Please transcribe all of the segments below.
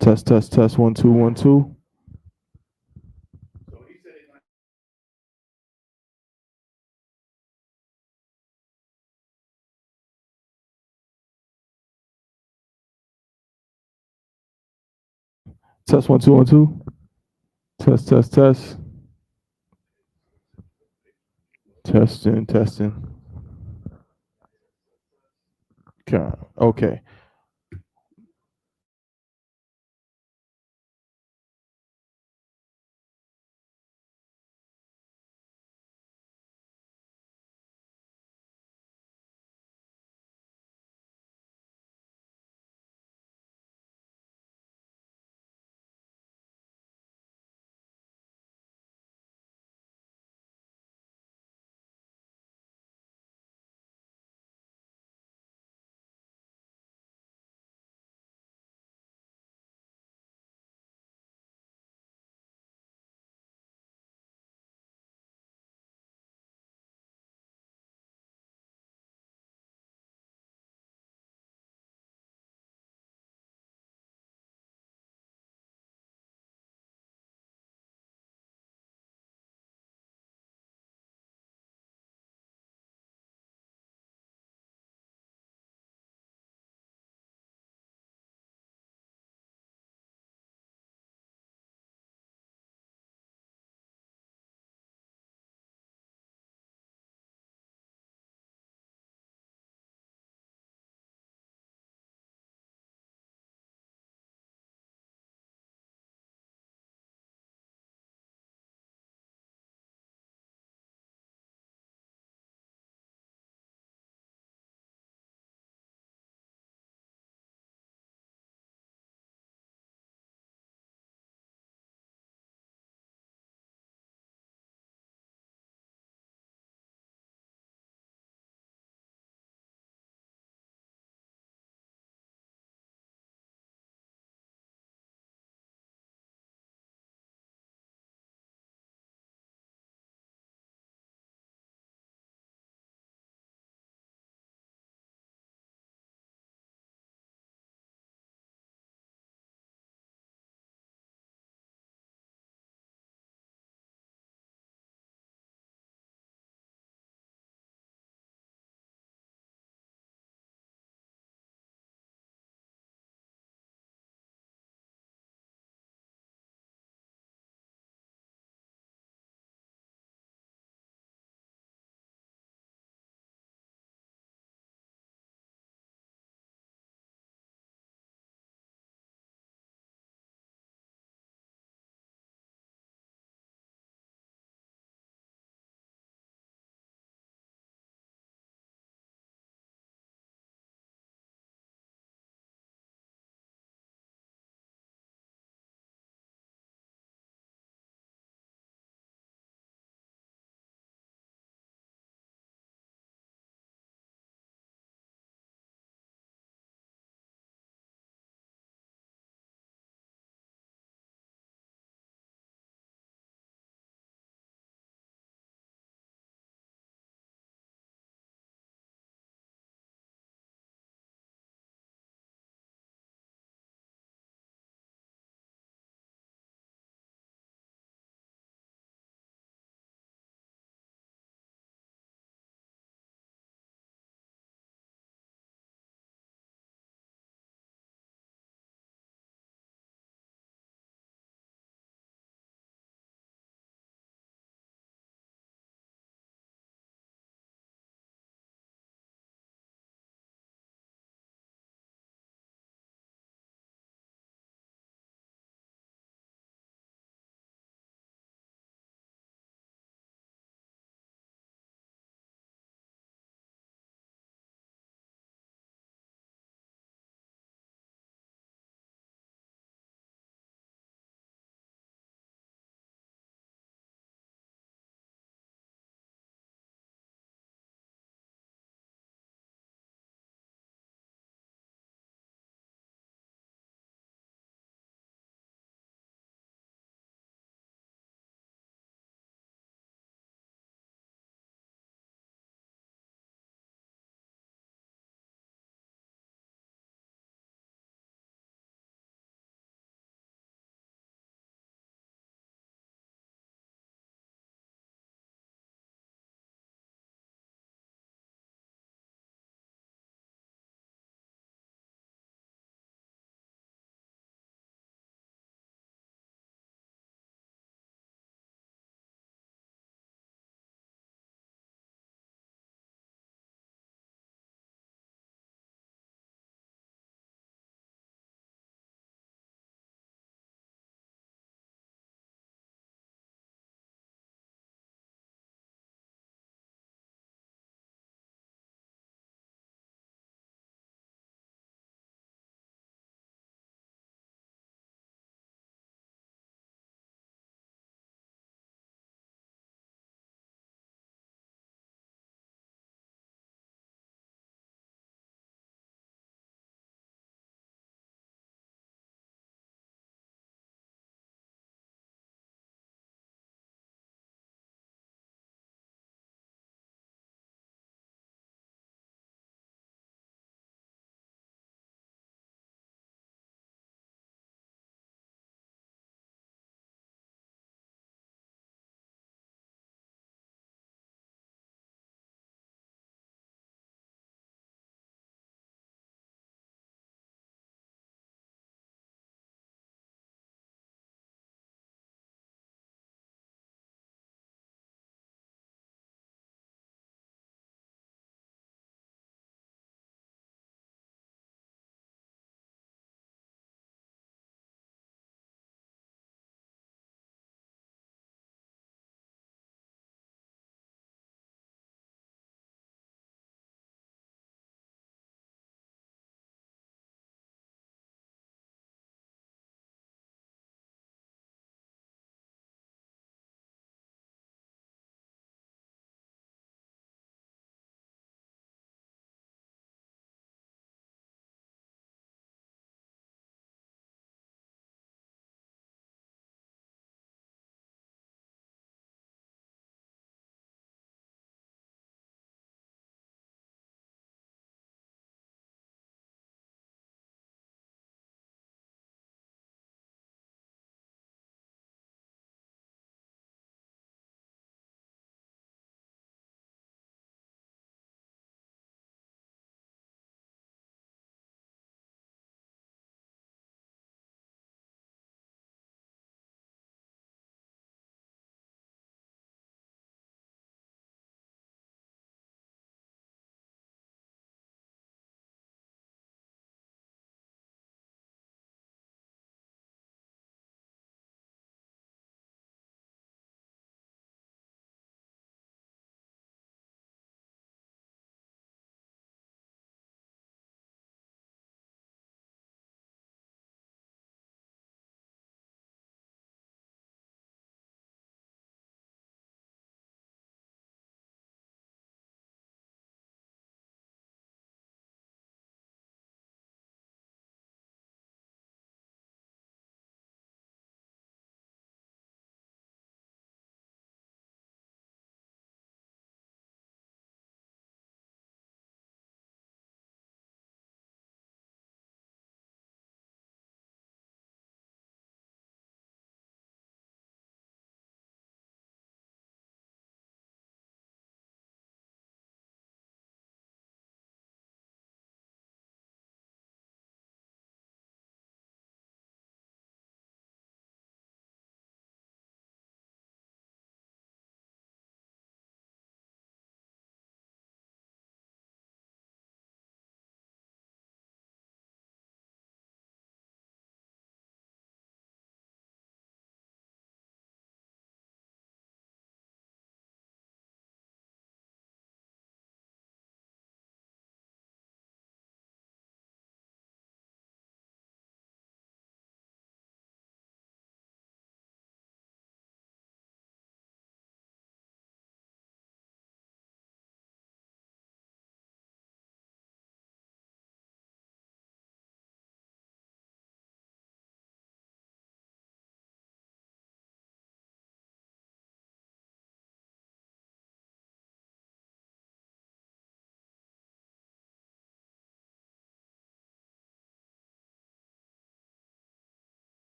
Test, test, test. 1 2 1 2. Test 1 2 1 2. Test, test, test. Testing, testing. God. Okay.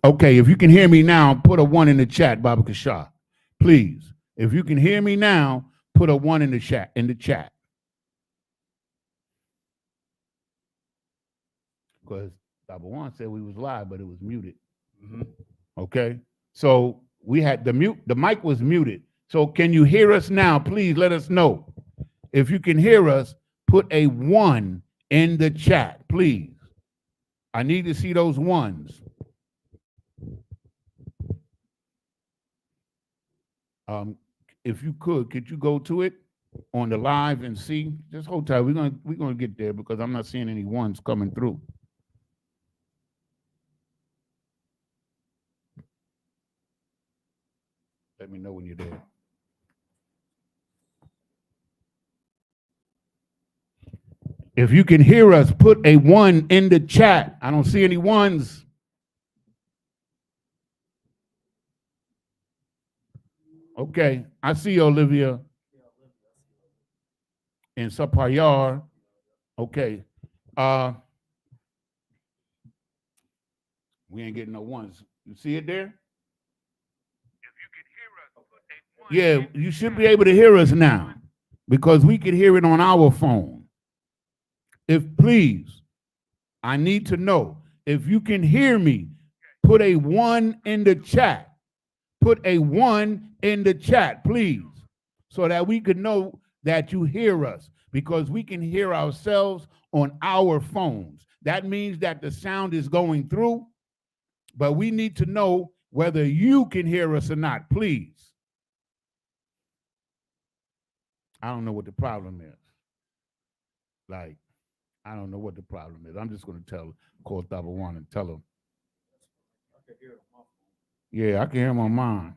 Okay, if you can hear me now, put a 1 in the chat, Baba Kashah. Please. If you can hear me now, put a 1 in the chat. Because Baba One said we was live, but it was muted. Okay. So we had the mic was muted. So can you hear us now? Please let us know. If you can hear us, put a 1 in the chat, please. I need to see those ones. If you could you go to it on the live and see? Just hold tight. We're gonna get there because I'm not seeing any ones coming through. Let me know when you're there. If you can hear us, put a 1 in the chat. I don't see any ones. Okay, I see Olivia and Sapayar. Okay. We ain't getting no ones. You see it there? If you can hear us, put a 1. Yeah, you should be able to hear us now because we can hear it on our phone. If please, I need to know if you can hear me, put a 1 in the chat. Put a 1 in the chat, please, so that we can know that you hear us because we can hear ourselves on our phones. That means that the sound is going through, but we need to know whether you can hear us or not, please. I don't know what the problem is. Like, I don't know what the problem is. I'm just going to call Thabawan and tell him. Yeah, I can hear him on mine.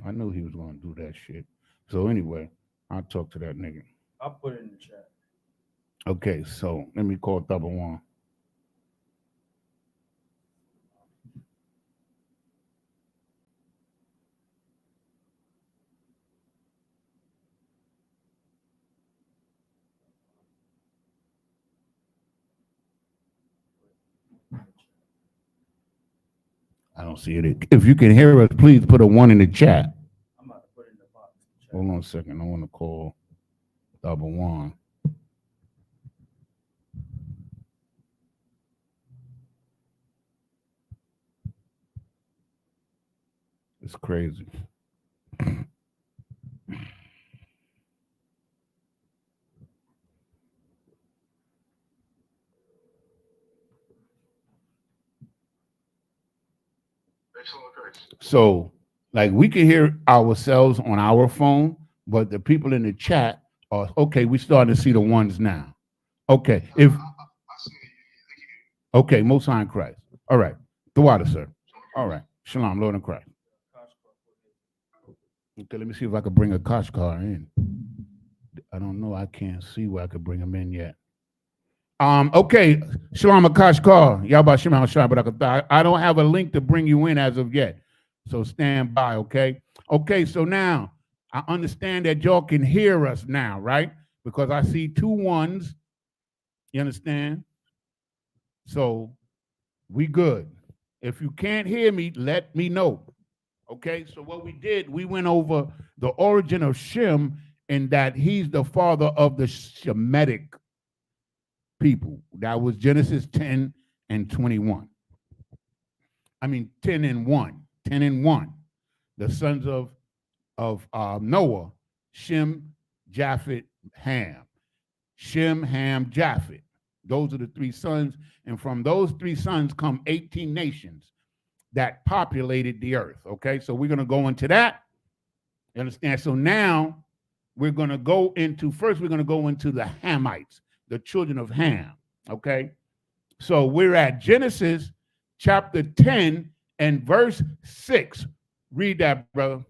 I knew he was going to do that shit. So anyway, I'll talk to that nigga. I'll put it in the chat. Okay, so let me call Thabawan. I don't see it. If you can hear us, please put a 1 in the chat. I'm about to put it in the box. Hold on a second. I want to call Thabawan. It's crazy. So, like, we can hear ourselves on our phone, but the people in the chat are okay. We're starting to see the ones now. Okay, okay, Most High in Christ. All right, the water, sir. All right, Shalom, Lord in Christ. Okay, let me see if I can bring a Kashkar in. I don't know. I can't see where I could bring him in yet. Okay, Shalom Kashkar. Yabba Shema Shabbat. I don't have a link to bring you in as of yet. So stand by, okay? Okay, so now I understand that y'all can hear us now, right? Because I see 2 1s. You understand? So we good. If you can't hear me, let me know. Okay, so what we did, we went over the origin of Shem and that he's the father of the Shemitic people. That was Genesis 10 and 21. I mean 10 and 1. 10 and 1. The sons of Noah, Shem, Japheth, Ham. Shem, Ham, Japheth. Those are the 3 sons. And from those 3 sons come 18 nations that populated the earth. Okay, so we're going to go into that. You understand? So now we're going to go into, first we're going to go into the Hamites, the children of Ham. Okay, so we're at Genesis chapter 10 and verse 6. Read that, brother.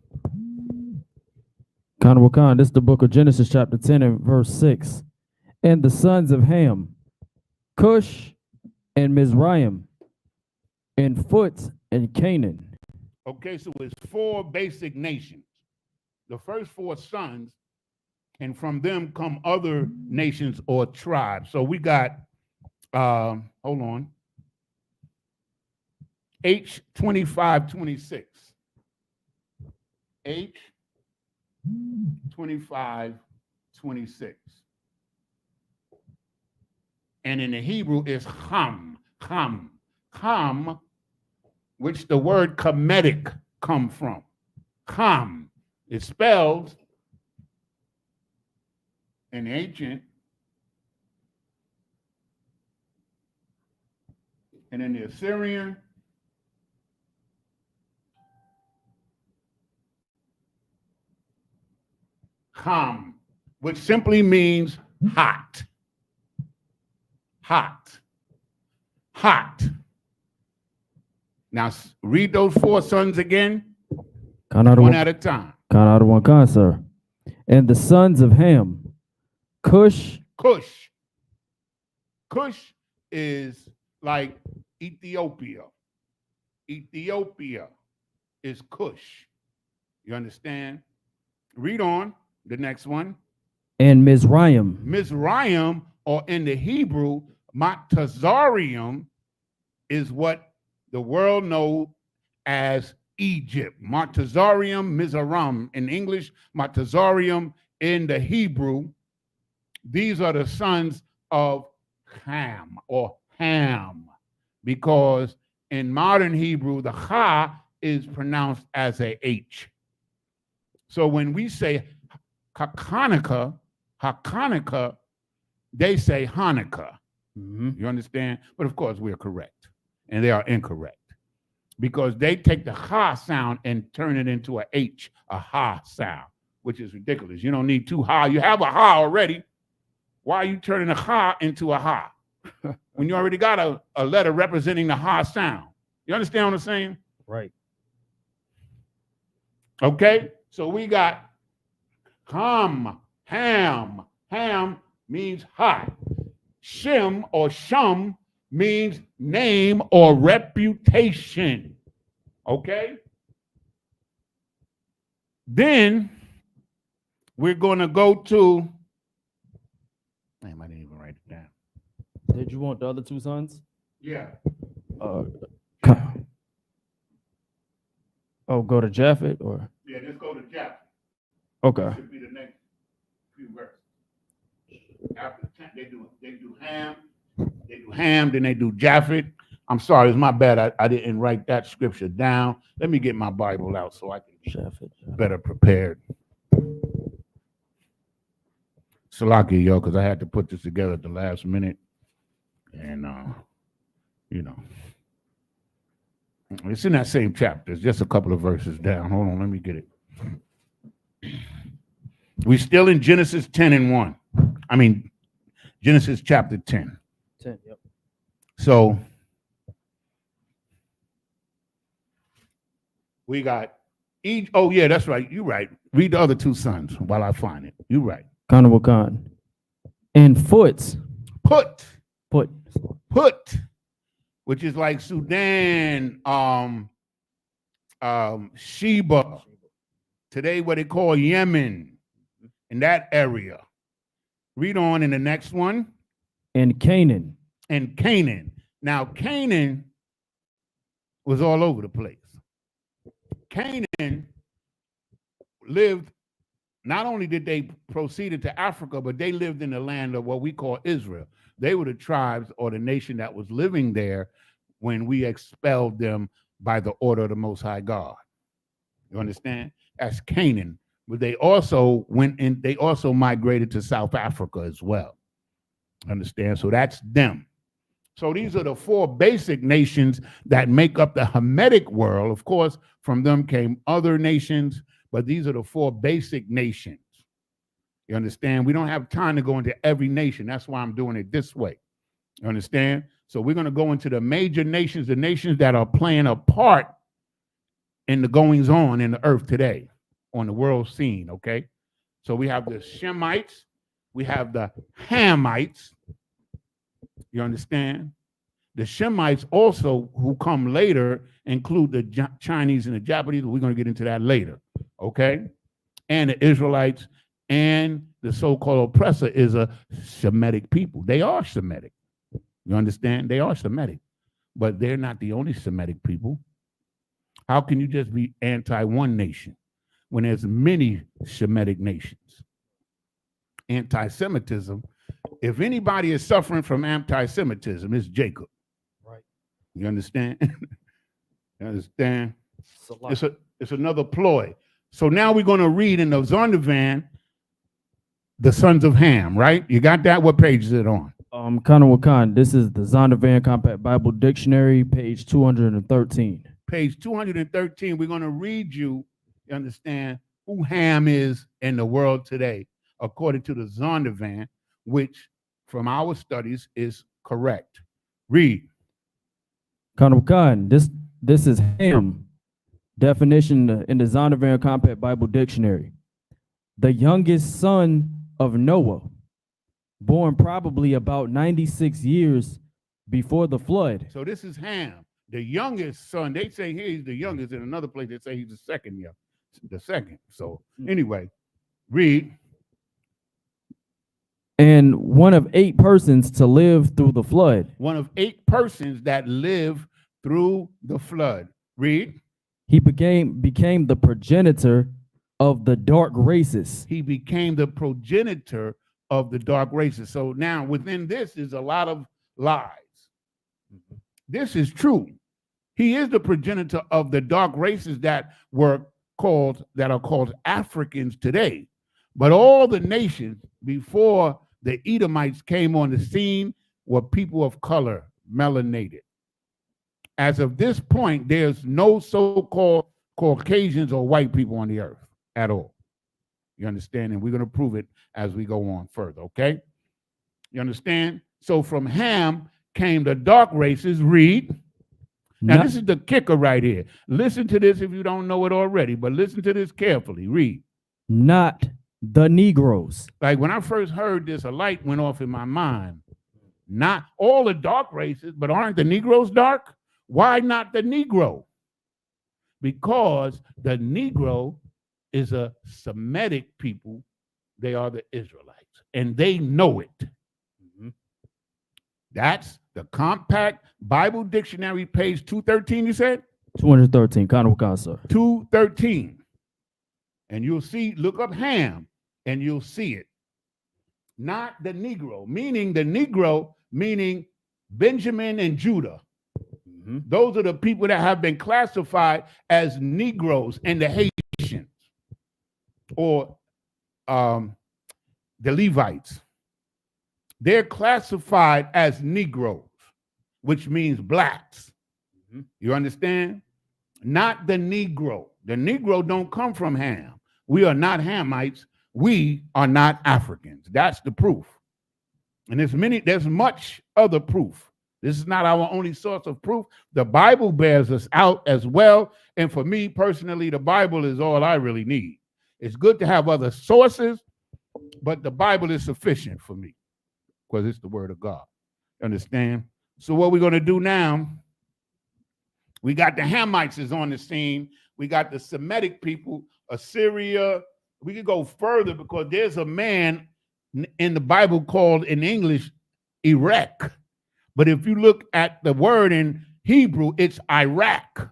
Khan, this is the book of Genesis chapter 10 and verse 6. And the sons of Ham, Cush and Mizraim, and Phut and Canaan. Okay, so it's 4 basic nations. The first 4 sons And from them come other nations or tribes. So we got, hold on, H2526. H2526. And in the Hebrew is Ham, which the word Kemetic come from. Ham is spelled in ancient, and in the Assyrian, Ham, which simply means hot. Hot. Hot. Now read those four sons again, one at a time. Count out of one kind, sir. And the sons of Ham, Cush. Cush. Cush is like Ethiopia. Ethiopia is Cush. You understand? Read on, the next one. And Mizraim. Mizraim, or in the Hebrew, Matazarium, is what the world knows as Egypt. Matazarium, Mizraim in English, Matazarium in the Hebrew. These are the sons of Ham, or Ham, because in modern Hebrew, the Ha is pronounced as a H. So when we say Hanukkah, they say Hanukkah. You understand? But of course, we're correct, and they are incorrect, because they take the Ha sound and turn it into a H, a Ha sound, which is ridiculous. You don't need two Ha. You have a Ha already. Why are you turning a Ha into a Ha when you already got a letter representing the Ha sound? You understand what I'm saying? Right. Okay, so we got Ham. Ham means hot. Shem or Shum means name or reputation. Okay? Then we're going to go to, damn, I didn't even write it down. Did you want the other two sons? Yeah. Oh, go to Japhet or? Yeah, let's go to Japhet. Okay. Should be the next few verses. After 10, they do Ham, then they do Japhet. I'm sorry, it's my bad. I didn't write that scripture down. Let me get my Bible out so I can be better prepared. Salaki, yo, because I had to put this together at the last minute. And, you know, it's in that same chapter. It's just a couple of verses down. Hold on, let me get it. We're still in Genesis 10 and 1. I mean, Genesis chapter 10. 10, yep. So we got each. Oh, yeah, that's right. You're right. Read the other two sons while I find it. You're right. Kanawakan. And Foots. Put, Put. which is like Sudan, Sheba. Today, what they call Yemen, in that area. Read on in the next one. And Canaan. And Canaan. Now, Canaan was all over the place. Canaan lived, not only did they proceed into Africa, but they lived in the land of what we call Israel. They were the tribes or the nation that was living there when we expelled them by the order of the Most High God. You understand? That's Canaan. But they also went in, they also migrated to South Africa as well. Understand? So that's them. So these are the four basic nations that make up the Hamitic world. Of course, from them came other nations, but these are the four basic nations. You understand? We don't have time to go into every nation. That's why I'm doing it this way. You understand? So we're going to go into the major nations, the nations that are playing a part in the goings on in the earth today, on the world scene, okay? So we have the Shemites, we have the Hamites, you understand? The Shemites also, who come later, include the Chinese and the Japanese. We're going to get into that later, okay? And the Israelites and the so-called oppressor is a Semitic people. They are Semitic. You understand? They are Semitic, but they're not the only Semitic people. How can you just be anti one nation when there's many Semitic nations? Anti-Semitism, if anybody is suffering from anti-Semitism, it's Jacob. Right. You understand? You understand? It's another ploy. So now we're going to read in the Zondervan, the sons of Ham, right? You got that? What page is it on? Wakan, this is the Zondervan Compact Bible Dictionary, page 213. Page 213, we're going to read you understand, who Ham is in the world today, according to the Zondervan, which from our studies is correct. Read. Wakan, this is Ham. Definition in the Zondervan Compact Bible Dictionary. The youngest son of Noah, born probably about 96 years before the flood. So this is Ham, the youngest son. They say here he's the youngest. In another place, they say he's the second young, the second. So anyway, read. And one of 8 persons to live through the flood. One of 8 persons that live through the flood. Read. He became the progenitor of the dark races. He became the progenitor of the dark races. So now within this is a lot of lies. This is true. He is the progenitor of the dark races that are called Africans today. But all the nations before the Edomites came on the scene were people of color, melanated. As of this point, there's no so-called Caucasians or white people on the earth at all. You understand? And we're going to prove it as we go on further, okay? You understand? So from Ham came the dark races. Read. Now, this is the kicker right here. Listen to this if you don't know it already, but listen to this carefully. Read. Not the Negroes. Like when I first heard this, a light went off in my mind. Not all the dark races, but aren't the Negroes dark? Why not the Negro? Because the Negro is a Semitic people. They are the Israelites, and they know it. That's the Compact Bible Dictionary, page 213, you said? 213, sir. 213. And you'll see, look up Ham, and you'll see it. Not the Negro, meaning Benjamin and Judah. Those are the people that have been classified as Negroes and the Haitians, or the Levites. They're classified as Negroes, which means blacks. You understand? Not the Negro. The Negro don't come from Ham. We are not Hamites. We are not Africans. That's the proof. And there's much other proof. This is not our only source of proof. The Bible bears us out as well. And for me personally, the Bible is all I really need. It's good to have other sources, but the Bible is sufficient for me because it's the word of God. Understand? So what we're going to do now, we got the Hamites is on the scene. We got the Semitic people, Assyria. We could go further because there's a man in the Bible called in English Iraq. But if you look at the word in Hebrew, it's Iraq.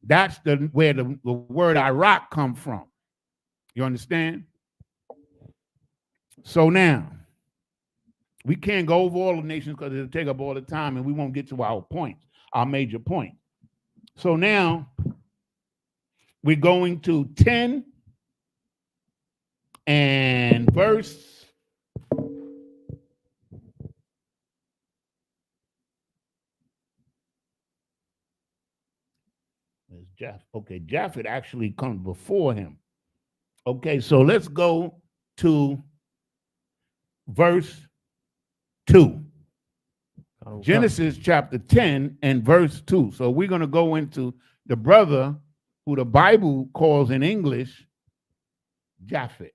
That's where the word Iraq come from. You understand? So now, we can't go over all the nations because it'll take up all the time and we won't get to our points, our major point. So now, we're going to 10 and verse. Okay, Japhet actually comes before him. Okay, so let's go to verse 2. Genesis chapter 10 and verse 2. So we're going to go into the brother who the Bible calls in English Japhet.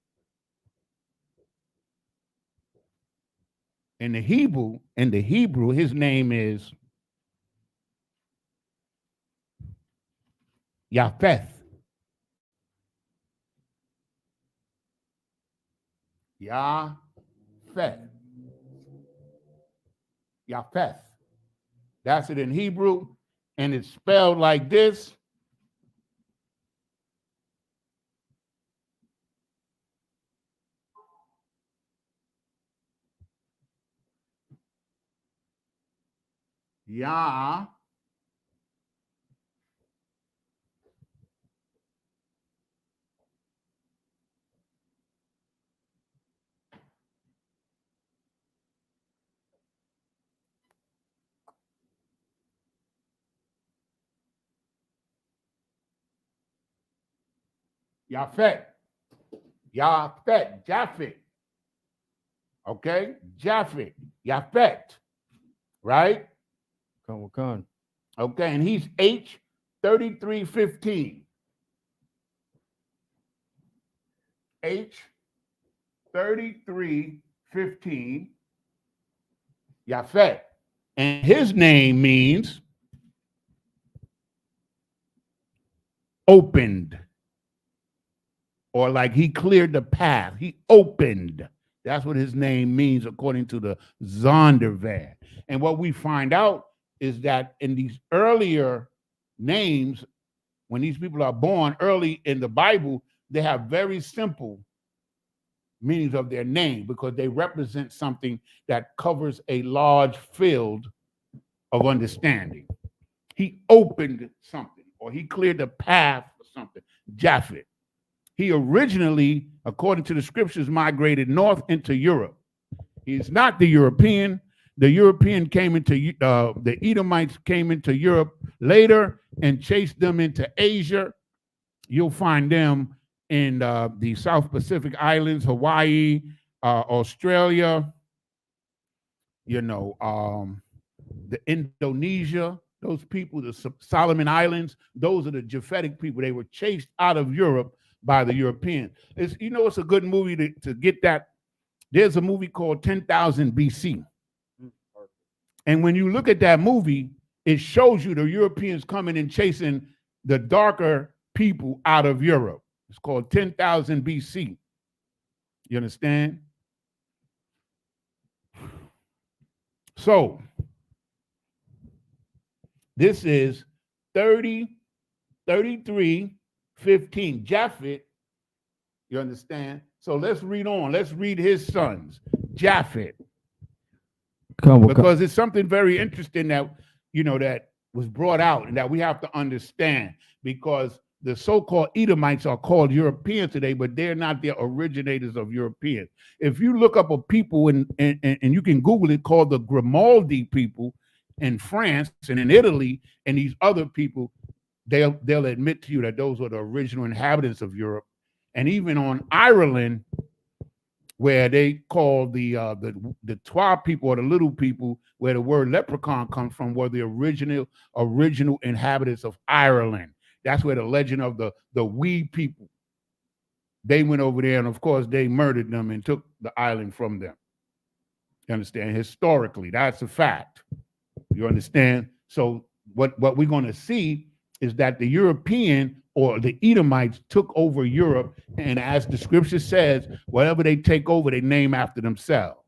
In the Hebrew, his name is Japheth. Yafet. Yafeth. That's it in Hebrew, and it's spelled like this. Yah. Yafet. Yafet. Japhet. Okay? Japhet. Yafet. Right? Khan. Okay, and he's H3315. H3315. Yafet. And his name means opened, or like he cleared the path. He opened. That's what his name means according to the Zondervan. And what we find out is that in these earlier names, when these people are born early in the Bible, they have very simple meanings of their name because they represent something that covers a large field of understanding. He opened something, or he cleared the path for something. Japhet. He originally, according to the scriptures, migrated north into Europe. He's not the European. The European came into, the Edomites came into Europe later and chased them into Asia. You'll find them in the South Pacific Islands, Hawaii, Australia, the Indonesia, those people, the Solomon Islands, those are the Japhetic people. They were chased out of Europe by the Europeans. It's a good movie to get that. There's a movie called 10,000 BC. And when you look at that movie, it shows you the Europeans coming and chasing the darker people out of Europe. It's called 10,000 BC. You understand? So this is 33:15. Japhet, you understand? So let's read on. Let's read his sons. Japhet. Because it's something very interesting that, that was brought out and that we have to understand, because the so-called Edomites are called Europeans today, but they're not the originators of Europeans. If you look up a people and you can Google it, called the Grimaldi people in France and in Italy, and these other people, they'll admit to you that those were the original inhabitants of Europe. And even on Ireland, where they call the Twa people or the little people, where the word leprechaun comes from, were the original inhabitants of Ireland. That's where the legend of the wee people, they went over there, and of course they murdered them and took the island from them. You understand? Historically, that's a fact. You understand? So what we're going to see is that the European or the Edomites took over Europe, and as the scripture says, whatever they take over, they name after themselves.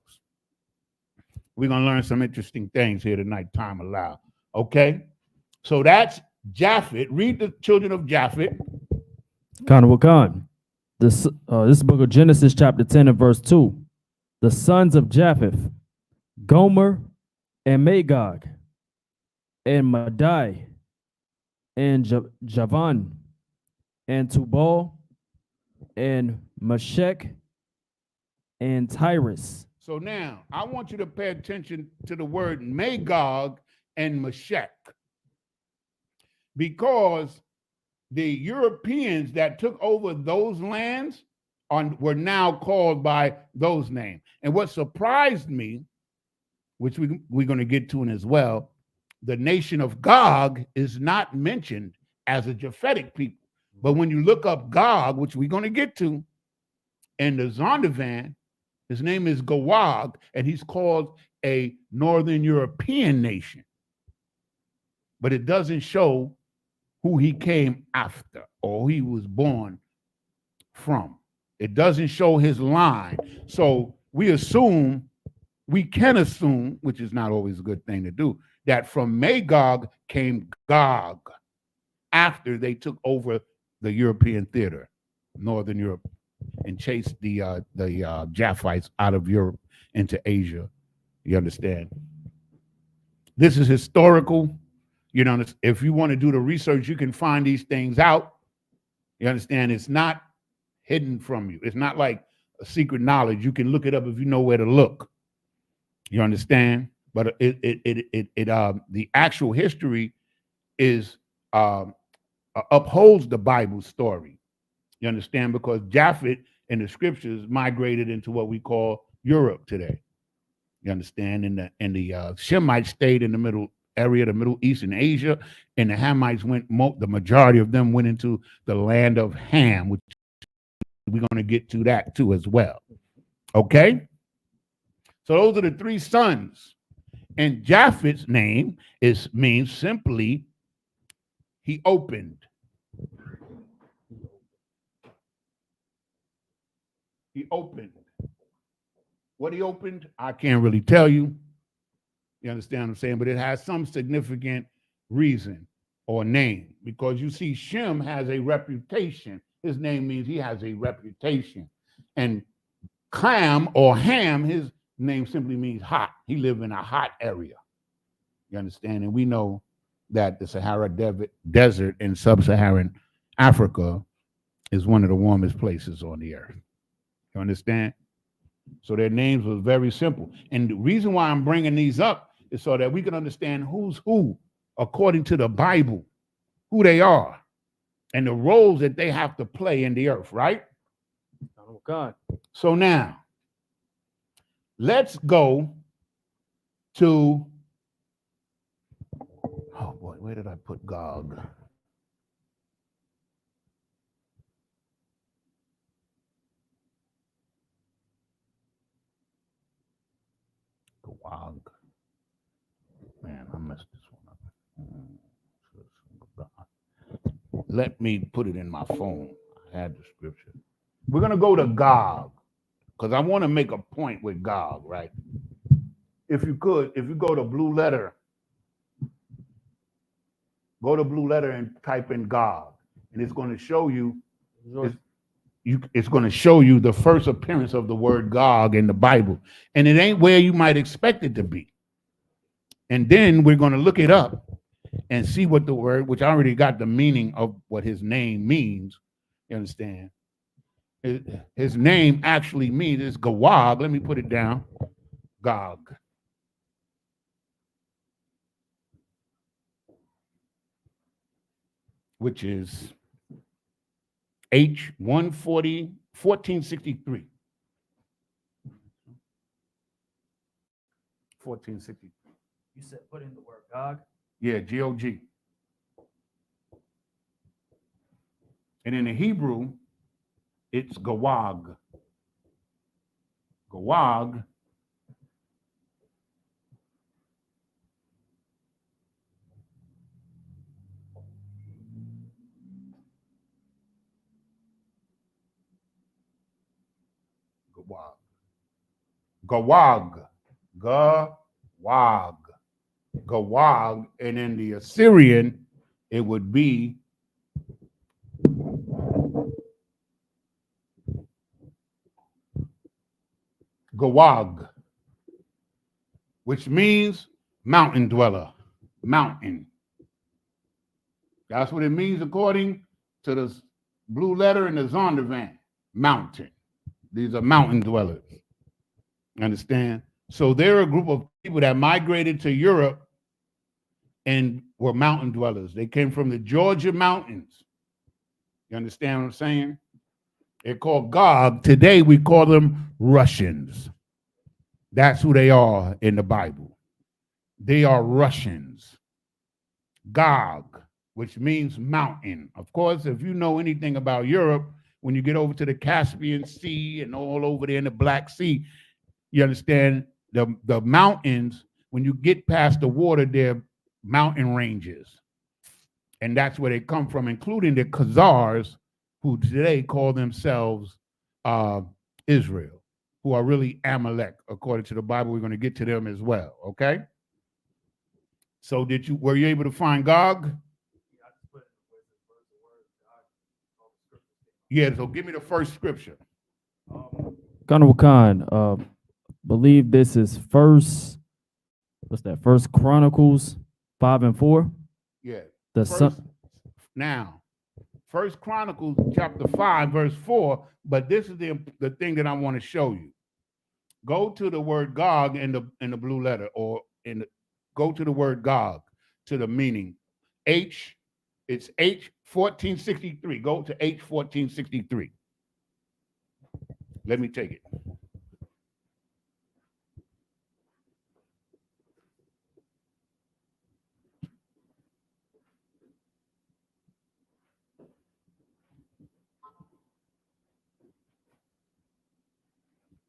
We're going to learn some interesting things here tonight, time allow. Okay? So that's Japhet. Read the children of Japhet. Khan. This book of Genesis, chapter 10 and verse 2. The sons of Japheth, Gomer and Magog, and Madai, and Javan, and Tubal, and Meshech, and Tyrus. So now, I want you to pay attention to the word Magog and Meshech, because the Europeans that took over those lands were now called by those names. And what surprised me, which we're going to get to as well, the nation of Gog is not mentioned as a Japhetic people. But when you look up Gog, which we're going to get to, in the Zondervan, his name is Gowag, and he's called a Northern European nation. But it doesn't show who he came after or who he was born from. It doesn't show his line. So we can assume, which is not always a good thing to do, that from Magog came Gog after they took over the European theater, Northern Europe, and chased the Japhites out of Europe into Asia. You understand? This is historical. You know, if you want to do the research, you can find these things out. You understand? It's not hidden from you. It's not like a secret knowledge. You can look it up if you know where to look. You understand? But the actual history is upholds the Bible story. You understand? Because Japhet in the scriptures migrated into what we call Europe today. You understand? And the Shemites stayed in the middle area, the Middle East and Asia, and the Hamites the majority of them went into the land of Ham, which we're going to get to that too as well. Okay? So those are the three sons. And Japhet's name means simply he opened. He opened. What he opened, I can't really tell you. You understand what I'm saying? But it has some significant reason or name, because you see Shem has a reputation. His name means he has a reputation. And Cam or Ham, his name simply means hot. He lived in a hot area. You understand? And we know that the Sahara Desert in sub-Saharan Africa is one of the warmest places on the earth. You understand? So their names were very simple. And the reason why I'm bringing these up is so that we can understand who's who according to the Bible, who they are, and the roles that they have to play in the earth, right? Oh, God. So now, let's go to, oh boy, where did I put Gog? Gog. Man, I messed this one up. Let me put it in my phone. I had the scripture. We're going to go to Gog because I want to make a point with Gog, right? If you go to Blue Letter, and type in Gog, and it's going to show you, it's going to show you the first appearance of the word Gog in the Bible. And it ain't where you might expect it to be. And then we're going to look it up and see what the word, which I already got the meaning of what his name means. You understand? His name actually means, it's Gawag. Let me put it down. Gog. Which is H140, 1463. 1463. You said put in the word Gog? Yeah, G-O-G. And in the Hebrew, it's Gawag. Gawag Gawag. Gawag. Gawag. And in the Assyrian, it would be Gawag, which means mountain dweller, mountain. That's what it means according to the Blue Letter and the Zondervan, mountain. These are mountain dwellers. Understand? So they're a group of people that migrated to Europe and were mountain dwellers. They came from the Georgia mountains. You understand what I'm saying? They're called Gog. Today we call them Russians. That's who they are in the Bible. They are Russians. Gog, which means mountain. Of course, if you know anything about Europe, when you get over to the Caspian Sea and all over there in the Black Sea, you understand the mountains, when you get past the water, they're mountain ranges. And that's where they come from, including the Khazars, who today call themselves Israel, who are really Amalek, according to the Bible. We're going to get to them as well, okay? So were you able to find Gog? Yeah, so give me the first scripture. Honorable Khan, believe this is First Chronicles 5 and 4. Yeah. The First Chronicles chapter 5, verse 4, but this is the thing that I want to show you. Go to the word Gog in the blue letter, or go to the word Gog, to the meaning. It's H 1463. Go to H 1463. Let me take it.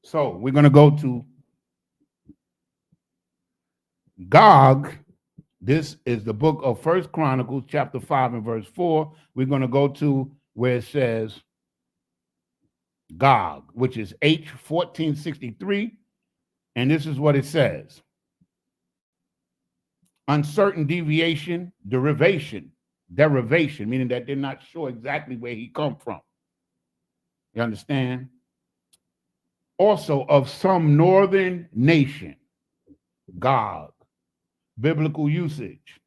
So we're going to go to Gog. This is the book of First Chronicles, chapter 5 and verse 4. We're going to go to where it says Gog, which is H 1463. And this is what it says. Uncertain derivation, meaning that they're not sure exactly where he come from. You understand? Also of some northern nation, Gog, biblical usage,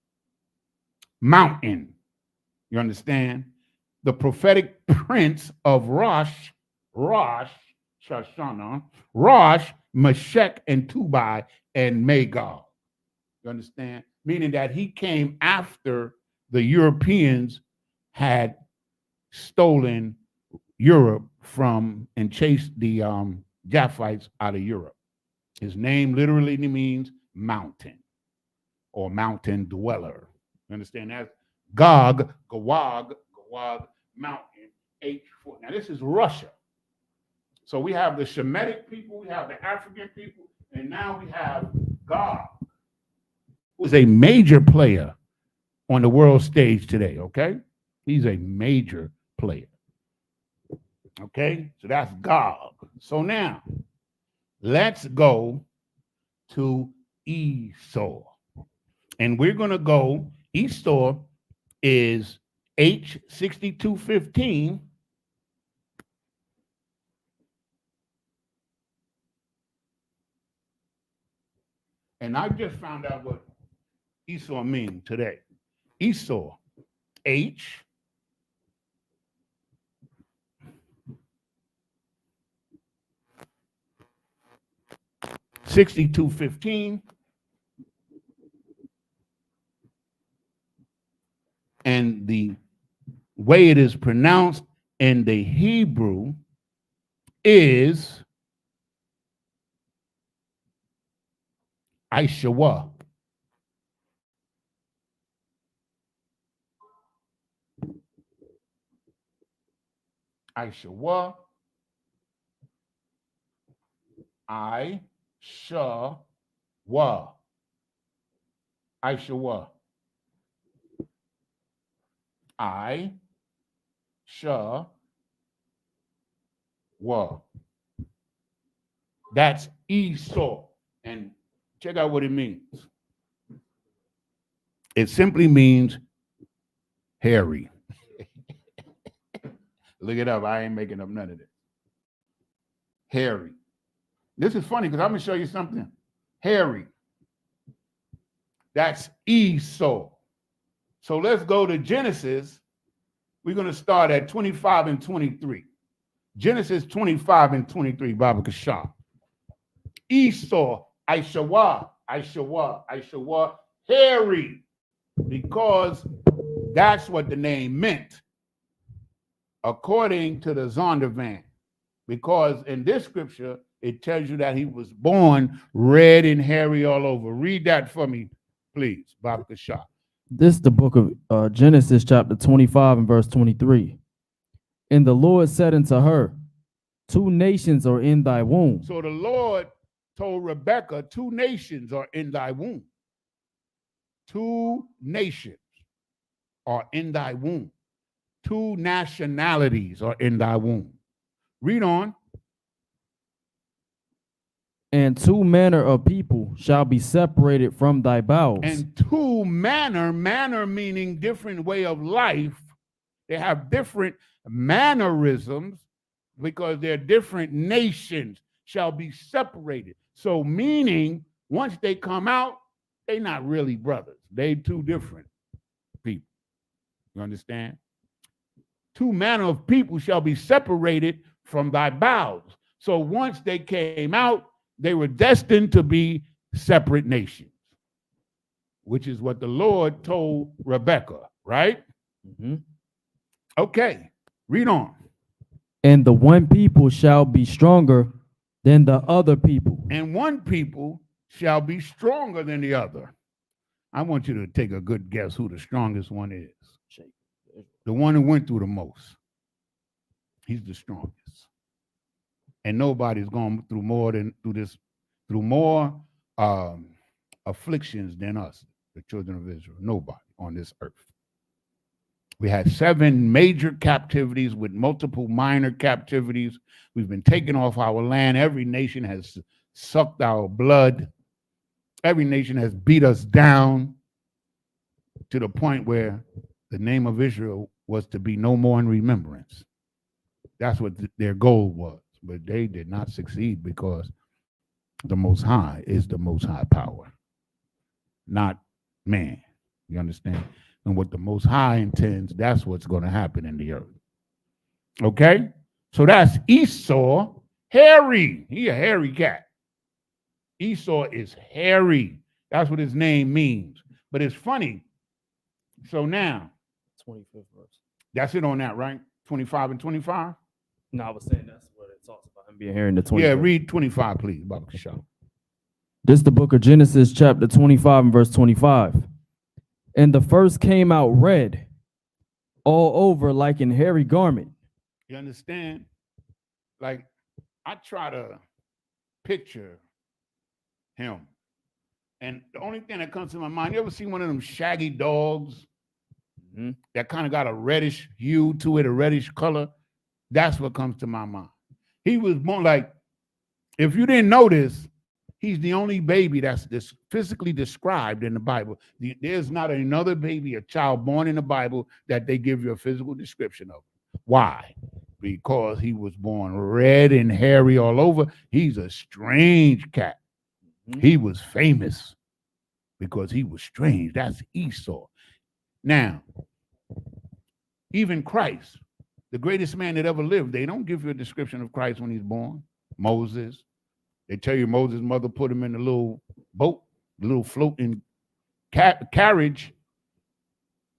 mountain, you understand? The prophetic prince of Rosh, Shoshana, Rosh, Meshech, and Tubai, and Magog. You understand? Meaning that he came after the Europeans had stolen Europe from and chased the Japhites out of Europe. His name literally means mountain or mountain dweller. You understand? That's Gog, mountain, H4. Now this is Russia. So we have the Shemitic people, we have the African people, and now we have Gog, who is a major player on the world stage today, okay? He's a major player. Okay, so that's Gog. So now, let's go to Esau. And we're going to go, Esau is H6215. And I just found out what Esau means today. Esau, H 6215, and the way it is pronounced in the Hebrew is I.S.U.P.K. I.S.U.P.K. I.S.U.P.K. I.S.U.P.K. I.S.U.P.K. That's Esau. And check out what it means. It simply means hairy. Look it up. I ain't making up none of this. Hairy. This is funny because I'm going to show you something. Hairy. That's Esau. So let's go to Genesis. We're going to start at 25 and 23. Genesis 25 and 23, Baba Kashah. Esau, I.S.U.P.K, hairy, because that's what the name meant, according to the Zondervan. Because in this scripture, it tells you that he was born red and hairy all over. Read that for me, please, Baba Kashah. This is the book of Genesis chapter 25 and verse 23. And the Lord said unto her, 2 nations are in thy womb. So the Lord told Rebekah, 2 nations are in thy womb. 2 nations are in thy womb. 2 nationalities are in thy womb. Read on. And two manner of people shall be separated from thy bowels. And two manner meaning different way of life. They have different mannerisms because they're different nations shall be separated. So meaning once they come out, they're not really brothers. They two different people. You understand? Two manner of people shall be separated from thy bowels. So once they came out, they were destined to be separate nations, which is what the Lord told Rebekah, right? Mhm. Okay, read on. And the one people shall be stronger than the other people. And one people shall be stronger than the other. I want you to take a good guess who the strongest one is. The one who went through the most. He's the strongest. And nobody's gone through more afflictions than us, the children of Israel. Nobody on this earth. We had 7 major captivities with multiple minor captivities. We've been taken off our land. Every nation has sucked our blood. Every nation has beat us down to the point where the name of Israel was to be no more in remembrance. That's what their goal was. But they did not succeed because the Most High is the Most High power, not man. You understand? And what the Most High intends, that's what's going to happen in the earth. Okay? So that's Esau, hairy. He a hairy cat. Esau is hairy. That's what his name means. But it's funny. So now, 25th verse. that's it on that, right? 25 and 25? No, I was saying that's what it talks about him being here in the 25th. Yeah, read 25, please, Baba Shah. This is the book of Genesis, chapter 25 and verse 25. And the first came out red, all over like an hairy garment. You understand? Like, I try to picture him. And the only thing that comes to my mind, you ever see one of them shaggy dogs that kind of got a reddish hue to it, a reddish color? That's what comes to my mind. He was born like, if you didn't notice, he's the only baby that's physically described in the Bible. There's not another baby, a child born in the Bible that they give you a physical description of. Why? Because he was born red and hairy all over. He's a strange cat. He was famous because he was strange. That's Esau. Now, even Christ, the greatest man that ever lived, they don't give you a description of Christ when he's born. Moses, they tell you Moses' mother put him in a little boat, a little floating carriage.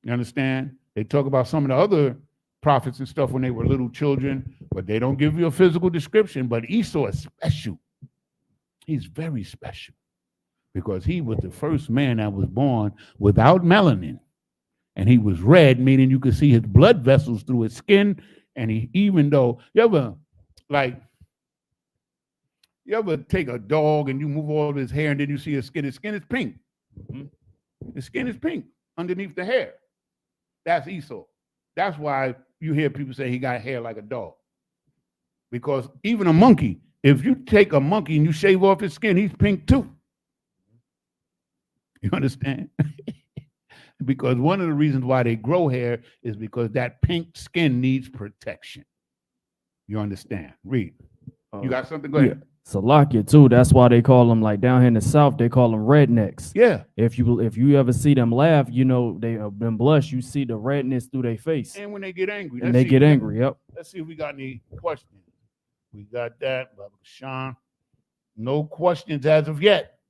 You understand? They talk about some of the other prophets and stuff when they were little children, but they don't give you a physical description. But Esau is special. He's very special because he was the first man that was born without melanin. And he was red, meaning you could see his blood vessels through his skin. And he, even though, you ever take a dog and you move all of his hair and then you see his skin is pink. His skin is pink underneath the hair. That's Esau. That's why you hear people say he got hair like a dog. Because even a monkey, if you take a monkey and you shave off his skin, he's pink too. You understand? Because one of the reasons why they grow hair is because that pink skin needs protection. You understand? Read. You got something? Go ahead. Salakia too. That's why they call them, like down here in the South, they call them rednecks. Yeah. If you ever see them laugh, you know they them blush. You see the redness through their face. And when they get angry. And they get angry. Yep. Let's see if we got any questions. We got that, Baba Sean. No questions as of yet.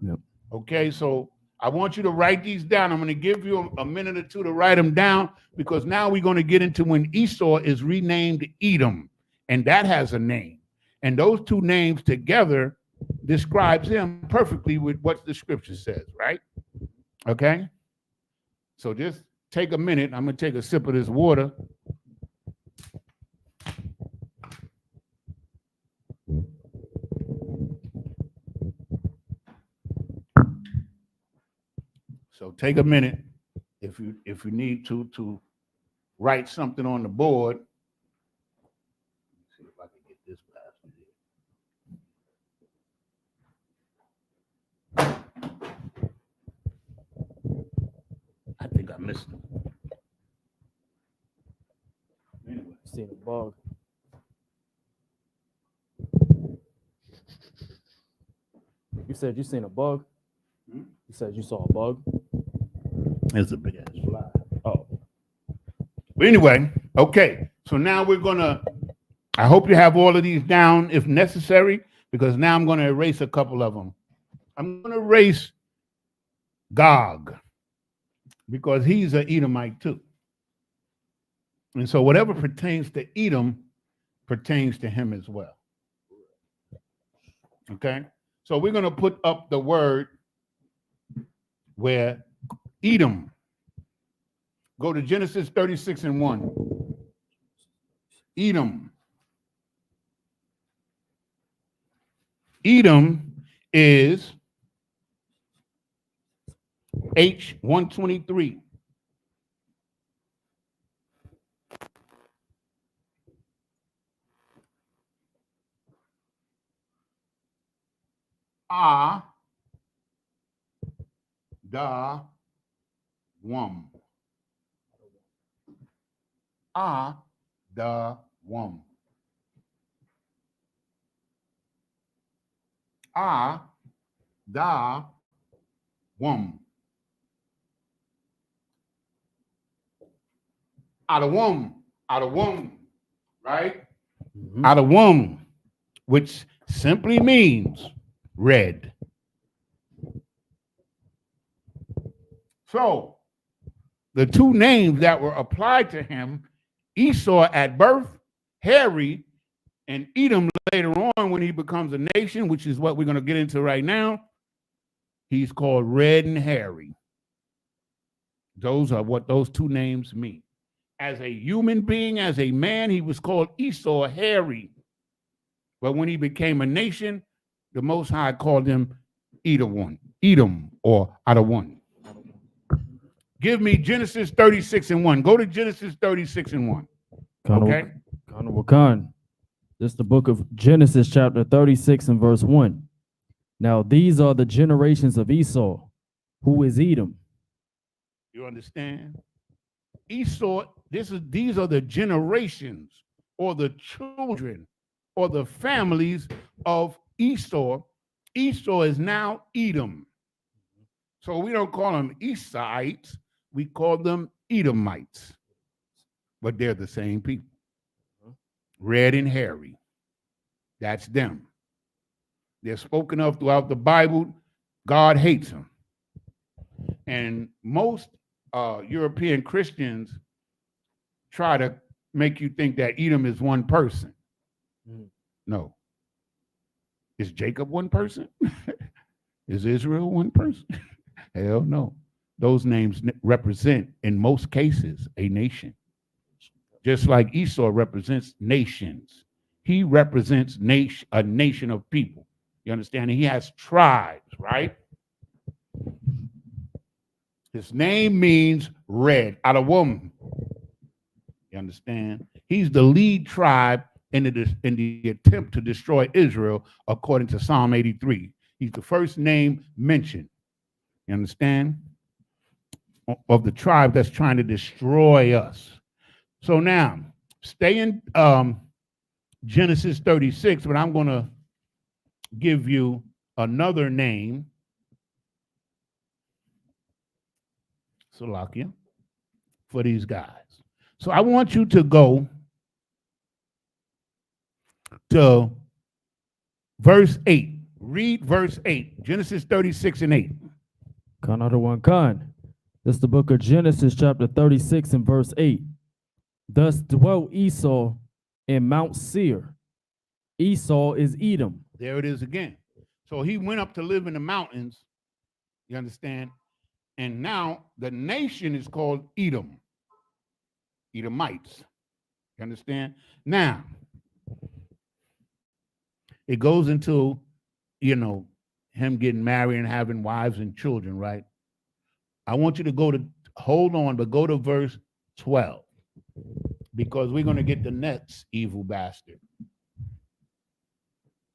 Yep. Okay, so I want you to write these down. I'm going to give you a minute or two to write them down because now we're going to get into when Esau is renamed Edom, and that has a name. And those two names together describes him perfectly with what the scripture says, right? Okay? So just take a minute. I'm going to take a sip of this water. So take a minute if you need to write something on the board. I missed? Anyway. Seen a bug. You said you seen a bug? Hmm? You said you saw a bug? It's a big ass fly. Oh. But anyway, okay. So now we're gonna. I hope you have all of these down if necessary, because now I'm gonna erase a couple of them. I'm gonna erase Gog because he's an Edomite too, and so whatever pertains to Edom pertains to him as well. Okay. So we're gonna put up the word where Edom. Go to Genesis 36:1. Edom. Edom is H123. Da Wum. Da Wum. Da Wum. Out of womb, right? Mhm. Out of womb, which simply means red. So the two names that were applied to him, Esau at birth, hairy, and Edom later on when he becomes a nation, which is what we're going to get into right now, he's called red and hairy. Those are what those two names mean. As a human being, as a man, he was called Esau, hairy. But when he became a nation, the Most High called him Edom, or out of one. Give me Genesis 36:1. Go to Genesis 36:1. Okay. Khan. This is the book of Genesis, chapter 36 and verse 1. Now these are the generations of Esau, who is Edom. You understand? Esau, these are the generations or the children or the families of Esau. Esau is now Edom. So we don't call them Esaites, we call them Edomites. But they're the same people. Red and hairy. That's them. They're spoken of throughout the Bible. God hates them. And most European Christians try to make you think that Edom is one person. No. Is Jacob one person? Is Israel one person? Hell no. Those names represent, in most cases, a nation. Just like Esau represents nations. He represents a nation of people. You understand? And he has tribes, right? His name means red, out of womb. You understand? He's the lead tribe in the attempt to destroy Israel, according to Psalm 83. He's the first name mentioned. You understand? Of the tribe that's trying to destroy us. So now, stay in Genesis 36, but I'm going to give you another name. Salakia, for these guys. So I want you to go to verse 8. Read verse 8, Genesis 36 and 8. Khan. This is the book of Genesis, chapter 36 and verse 8. Thus dwelt Esau in Mount Seir. Esau is Edom. There it is again. So he went up to live in the mountains, you understand? And now the nation is called Edom. Edomites. You understand? Now, it goes into, him getting married and having wives and children, right? I want you to go to verse 12, because we're going to get the next evil bastard.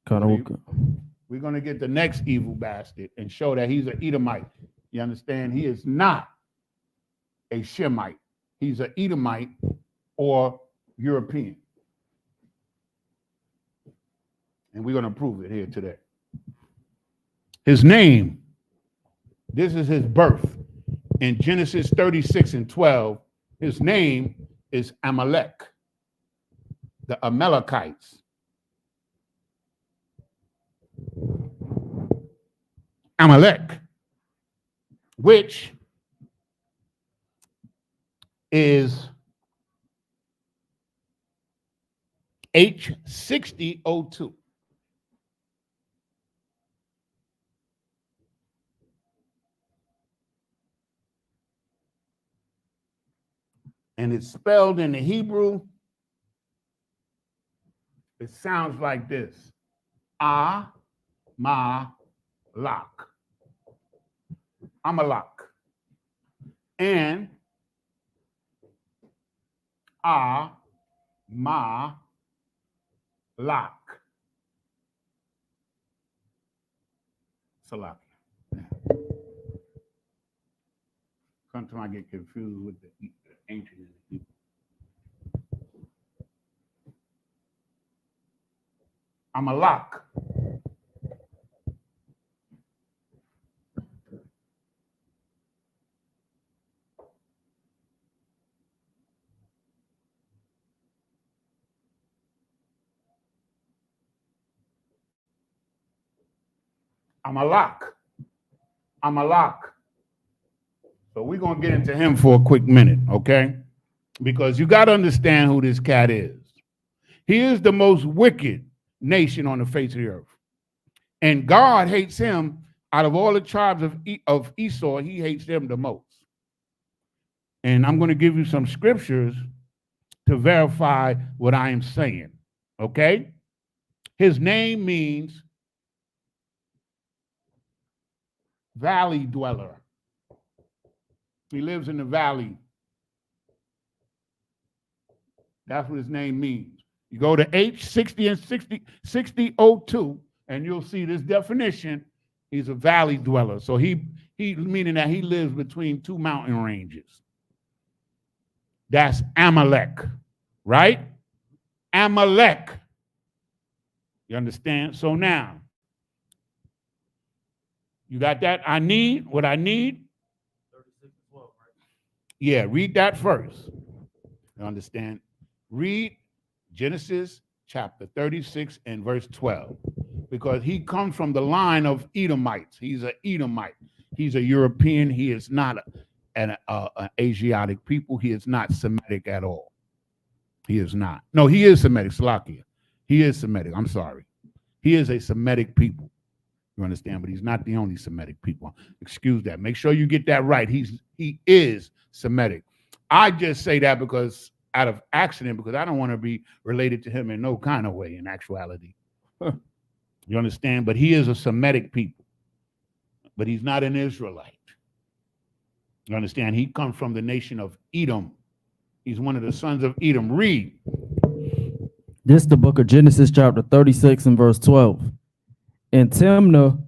We're going to get the next evil bastard and show that he's an Edomite. You understand? He is not a Shemite. He's an Edomite or European. And we're going to prove it here today. His name, this is his birth. In Genesis 36:12, his name is Amalek, the Amalekites. Amalek, which is H6002. And it's spelled in the Hebrew. It sounds like this. Amalek. Amalek. And Amalek. Salaki. Sometimes I get confused with the ancient and the Hebrew. Amalek. Amalek. Amalek. So we're going to get into him for a quick minute, okay? Because you got to understand who this cat is. He is the most wicked nation on the face of the earth. And God hates him. Out of all the tribes of Esau, he hates them the most. And I'm going to give you some scriptures to verify what I am saying, okay? His name means valley dweller. He lives in the valley. That's what his name means. You go to H60 and 6002, and you'll see this definition. He's a valley dweller. So he meaning that he lives between two mountain ranges. That's Amalek, right? Amalek. You understand? So now, you got that? I need what I need. 36:12, right? Yeah, read that first. You understand? Read Genesis chapter 36 and verse 12, because he comes from the line of Edomites. He's an Edomite. He's a European. He is not an Asiatic people. He is not Semitic at all. He is not. No, he is Semitic. Salakia. He is Semitic. I'm sorry. He is a Semitic people. You understand? But he's not the only Semitic people. Excuse that. Make sure you get that right. He is Semitic. I just say that because out of accident, because I don't want to be related to him in no kind of way in actuality. You understand? But he is a Semitic people. But he's not an Israelite. You understand? He comes from the nation of Edom. He's one of the sons of Edom. Read. This is the book of Genesis, chapter 36 and verse 12. And Timnah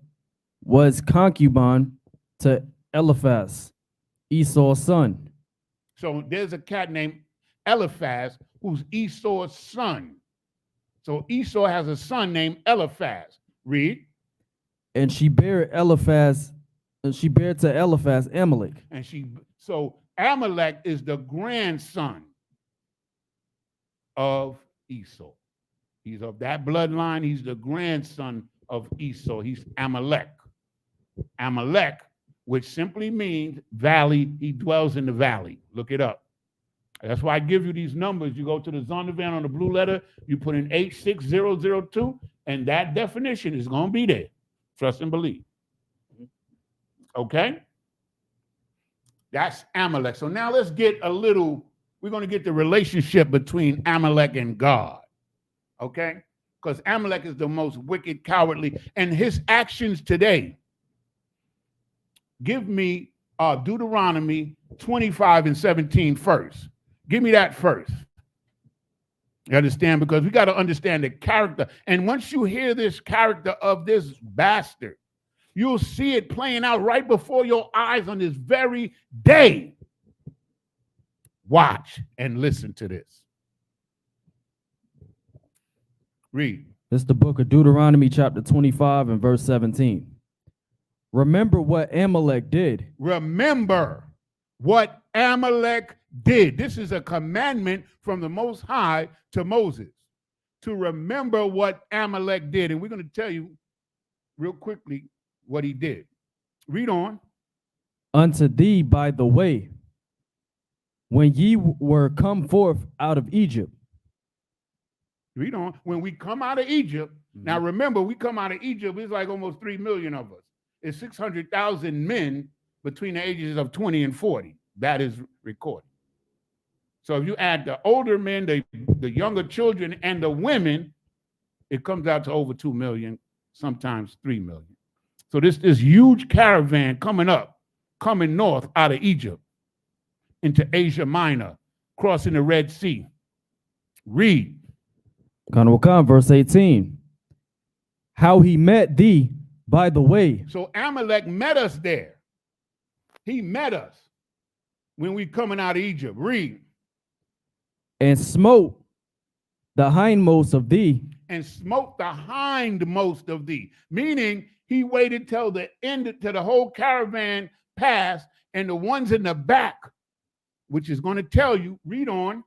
was concubine to Eliphaz, Esau's son. So there's a cat named Eliphaz who's Esau's son. So Esau has a son named Eliphaz. Read. And she bare to Eliphaz Amalek. And so Amalek is the grandson of Esau. He's of that bloodline. He's the grandson of Esau. He's Amalek. Amalek, which simply means valley. He dwells in the valley. Look it up. That's why I give you these numbers. You go to the Zondervan on the blue letter, you put in H6002, and that definition is going to be there. Trust and believe. Okay? That's Amalek. So now let's get we're going to get the relationship between Amalek and God. Okay? Because Amalek is the most wicked, cowardly, and his actions today. Give me Deuteronomy 25 and 17 first. Give me that first. You understand? Because we got to understand the character. And once you hear this character of this bastard, you'll see it playing out right before your eyes on this very day. Watch and listen to this. Read. This is the book of Deuteronomy, chapter 25 and verse 17. Remember what Amalek did. Remember what Amalek did. This is a commandment from the Most High to Moses, to remember what Amalek did. And we're going to tell you real quickly what he did. Read on. Unto thee by the way, when ye were come forth out of Egypt. Read on. When we come out of Egypt, now remember, we come out of Egypt, it's like almost 3 million of us. It's 600,000 men between the ages of 20 and 40. That is recorded. So if you add the older men, the younger children, and the women, it comes out to over 2 million, sometimes 3 million. So this huge caravan coming north out of Egypt into Asia Minor, crossing the Red Sea. Read. Qadash, verse 18. How he met thee by the way. So Amalek met us there. He met us when we coming out of Egypt. Read. And smote the hindmost of thee. And smote the hindmost of thee. Meaning he waited till the end, till the whole caravan passed, and the ones in the back, which is going to tell you, read on.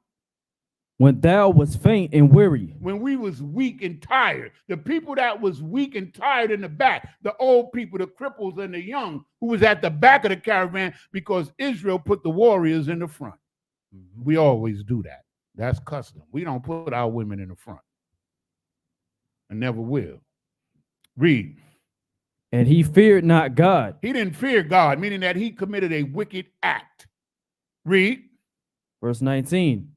When thou was faint and weary. When we was weak and tired. The people that was weak and tired in the back, the old people, the cripples and the young, who was at the back of the caravan, because Israel put the warriors in the front. We always do that. That's custom. We don't put our women in the front. And never will. Read. And he feared not God. He didn't fear God, meaning that he committed a wicked act. Read. Verse 19.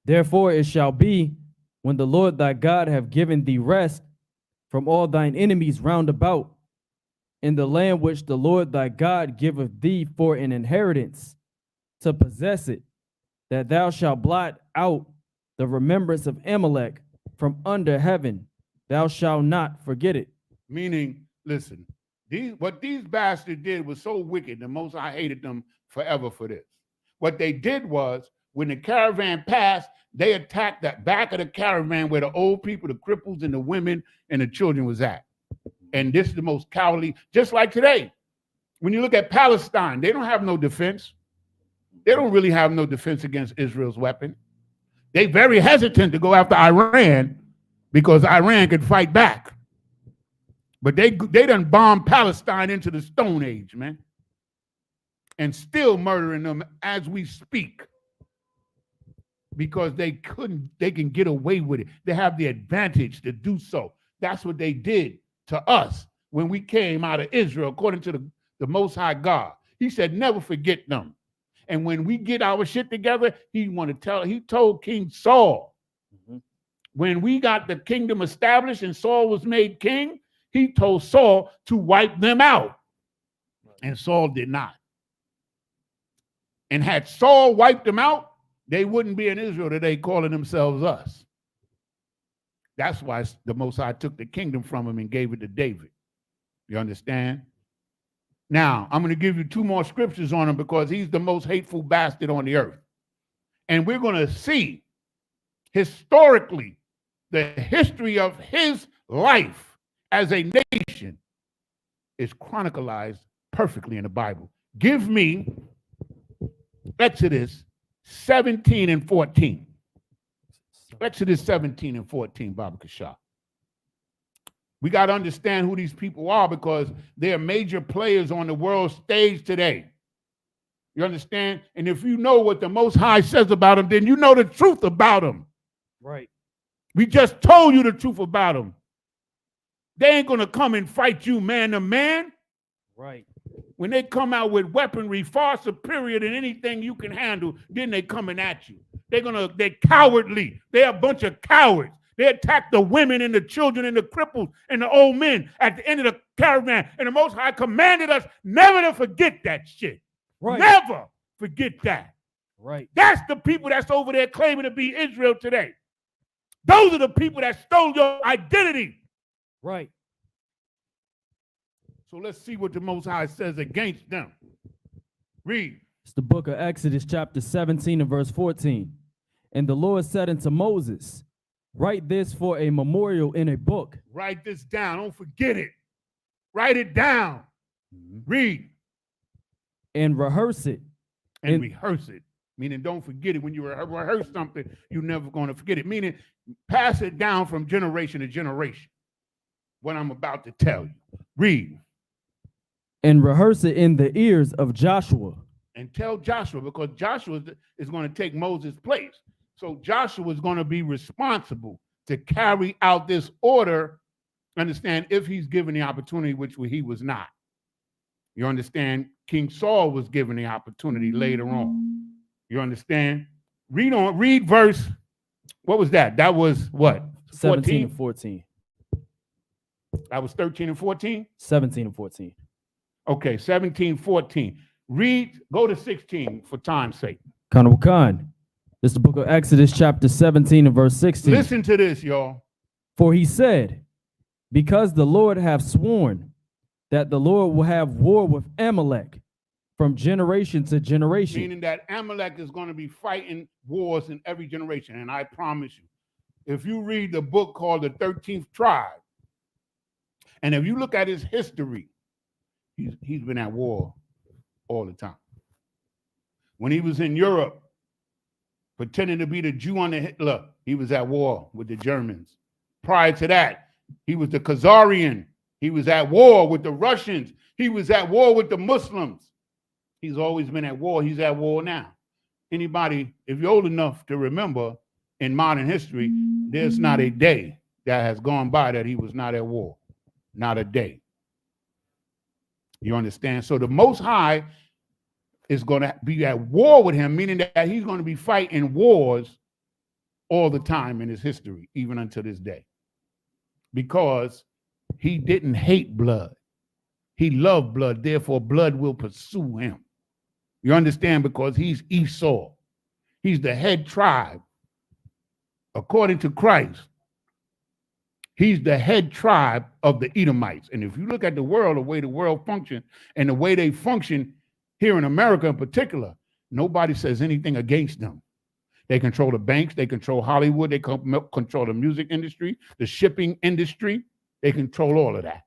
Therefore it shall be, when the Lord thy God have given thee rest from all thine enemies round about, in the land which the Lord thy God giveth thee for an inheritance, to possess it, that thou shalt blot out the remembrance of Amalek from under heaven. Thou shalt not forget it. Meaning, listen, what these bastards did was so wicked, the Most High hated them forever for this. What they did was, when the caravan passed, they attacked the back of the caravan where the old people, the cripples, and the women and the children was at. And this is the most cowardly, just like today. When you look at Palestine, they don't have no defense. They don't really have no defense against Israel's weapon. They're very hesitant to go after Iran because Iran could fight back. But they done bombed Palestine into the Stone Age, man. And still murdering them as we speak. Because they can get away with it. They have the advantage to do so. That's what they did to us when we came out of Israel, according to the Most High God. He said, never forget them. And when we get our shit together, he told King Saul, when we got the kingdom established and Saul was made king, he told Saul to wipe them out. And Saul did not. And had Saul wiped them out, they wouldn't be in Israel today calling themselves us. That's why the Most High took the kingdom from him and gave it to David. You understand? Now, I'm going to give you 2 more scriptures on him because he's the most hateful bastard on the earth. And we're going to see historically the history of his life as a nation is chronicled perfectly in the Bible. Give me Exodus 17 and 14. Exodus 17 and 14, Baba Kasha. We got to understand who these people are because they're major players on the world stage today. You understand? And if you know what the Most High says about them, then you know the truth about them. Right. We just told you the truth about them. They ain't going to come and fight you man to man. Right. When they come out with weaponry far superior than anything you can handle, then they coming at you. They're cowardly. They're a bunch of cowards. They attack the women and the children and the cripples and the old men at the end of the caravan. And the Most High commanded us never to forget that shit. Right. Never forget that. Right. That's the people that's over there claiming to be Israel today. Those are the people that stole your identity. Right. So let's see what the Most High says against them. Read. It's the book of Exodus, chapter 17 and verse 14. And the Lord said unto Moses, write this for a memorial in a book. Write this down. Don't forget it. Write it down. Read. And rehearse it. And rehearse it. Meaning don't forget it. When you rehearse something, you're never going to forget it. Meaning pass it down from generation to generation. What I'm about to tell you. Read. And rehearse it in the ears of Joshua. And tell Joshua, because Joshua is going to take Moses' place. So Joshua is going to be responsible to carry out this order, understand, if he's given the opportunity, which he was not. You understand? King Saul was given the opportunity later on. You understand? Read on, read verse, what was that? That was what? 17 and 14. That was 13 and 14? 17 and 14. Okay, 17, 14. Read, go to 16 for time's sake. Khan. This is the book of Exodus, chapter 17 and verse 16. Listen to this, y'all. For he said, because the Lord hath sworn that the Lord will have war with Amalek from generation to generation. Meaning that Amalek is going to be fighting wars in every generation. And I promise you, if you read the book called The 13th Tribe, and if you look at his history, he's been at war all the time. When he was in Europe, pretending to be the Jew under Hitler, he was at war with the Germans. Prior to that, he was the Khazarian. He was at war with the Russians. He was at war with the Muslims. He's always been at war. He's at war now. Anybody, if you're old enough to remember in modern history, there's not a day that has gone by that he was not at war. Not a day. You understand? So the Most High is going to be at war with him, meaning that he's going to be fighting wars all the time in his history, even until this day. Because he didn't hate blood. He loved blood, therefore blood will pursue him. You understand? Because he's Esau. He's the head tribe. According to Christ, he's the head tribe of the Edomites. And if you look at the world, the way the world functions, and the way they function here in America in particular, nobody says anything against them. They control the banks, they control Hollywood, they control the music industry, the shipping industry, they control all of that.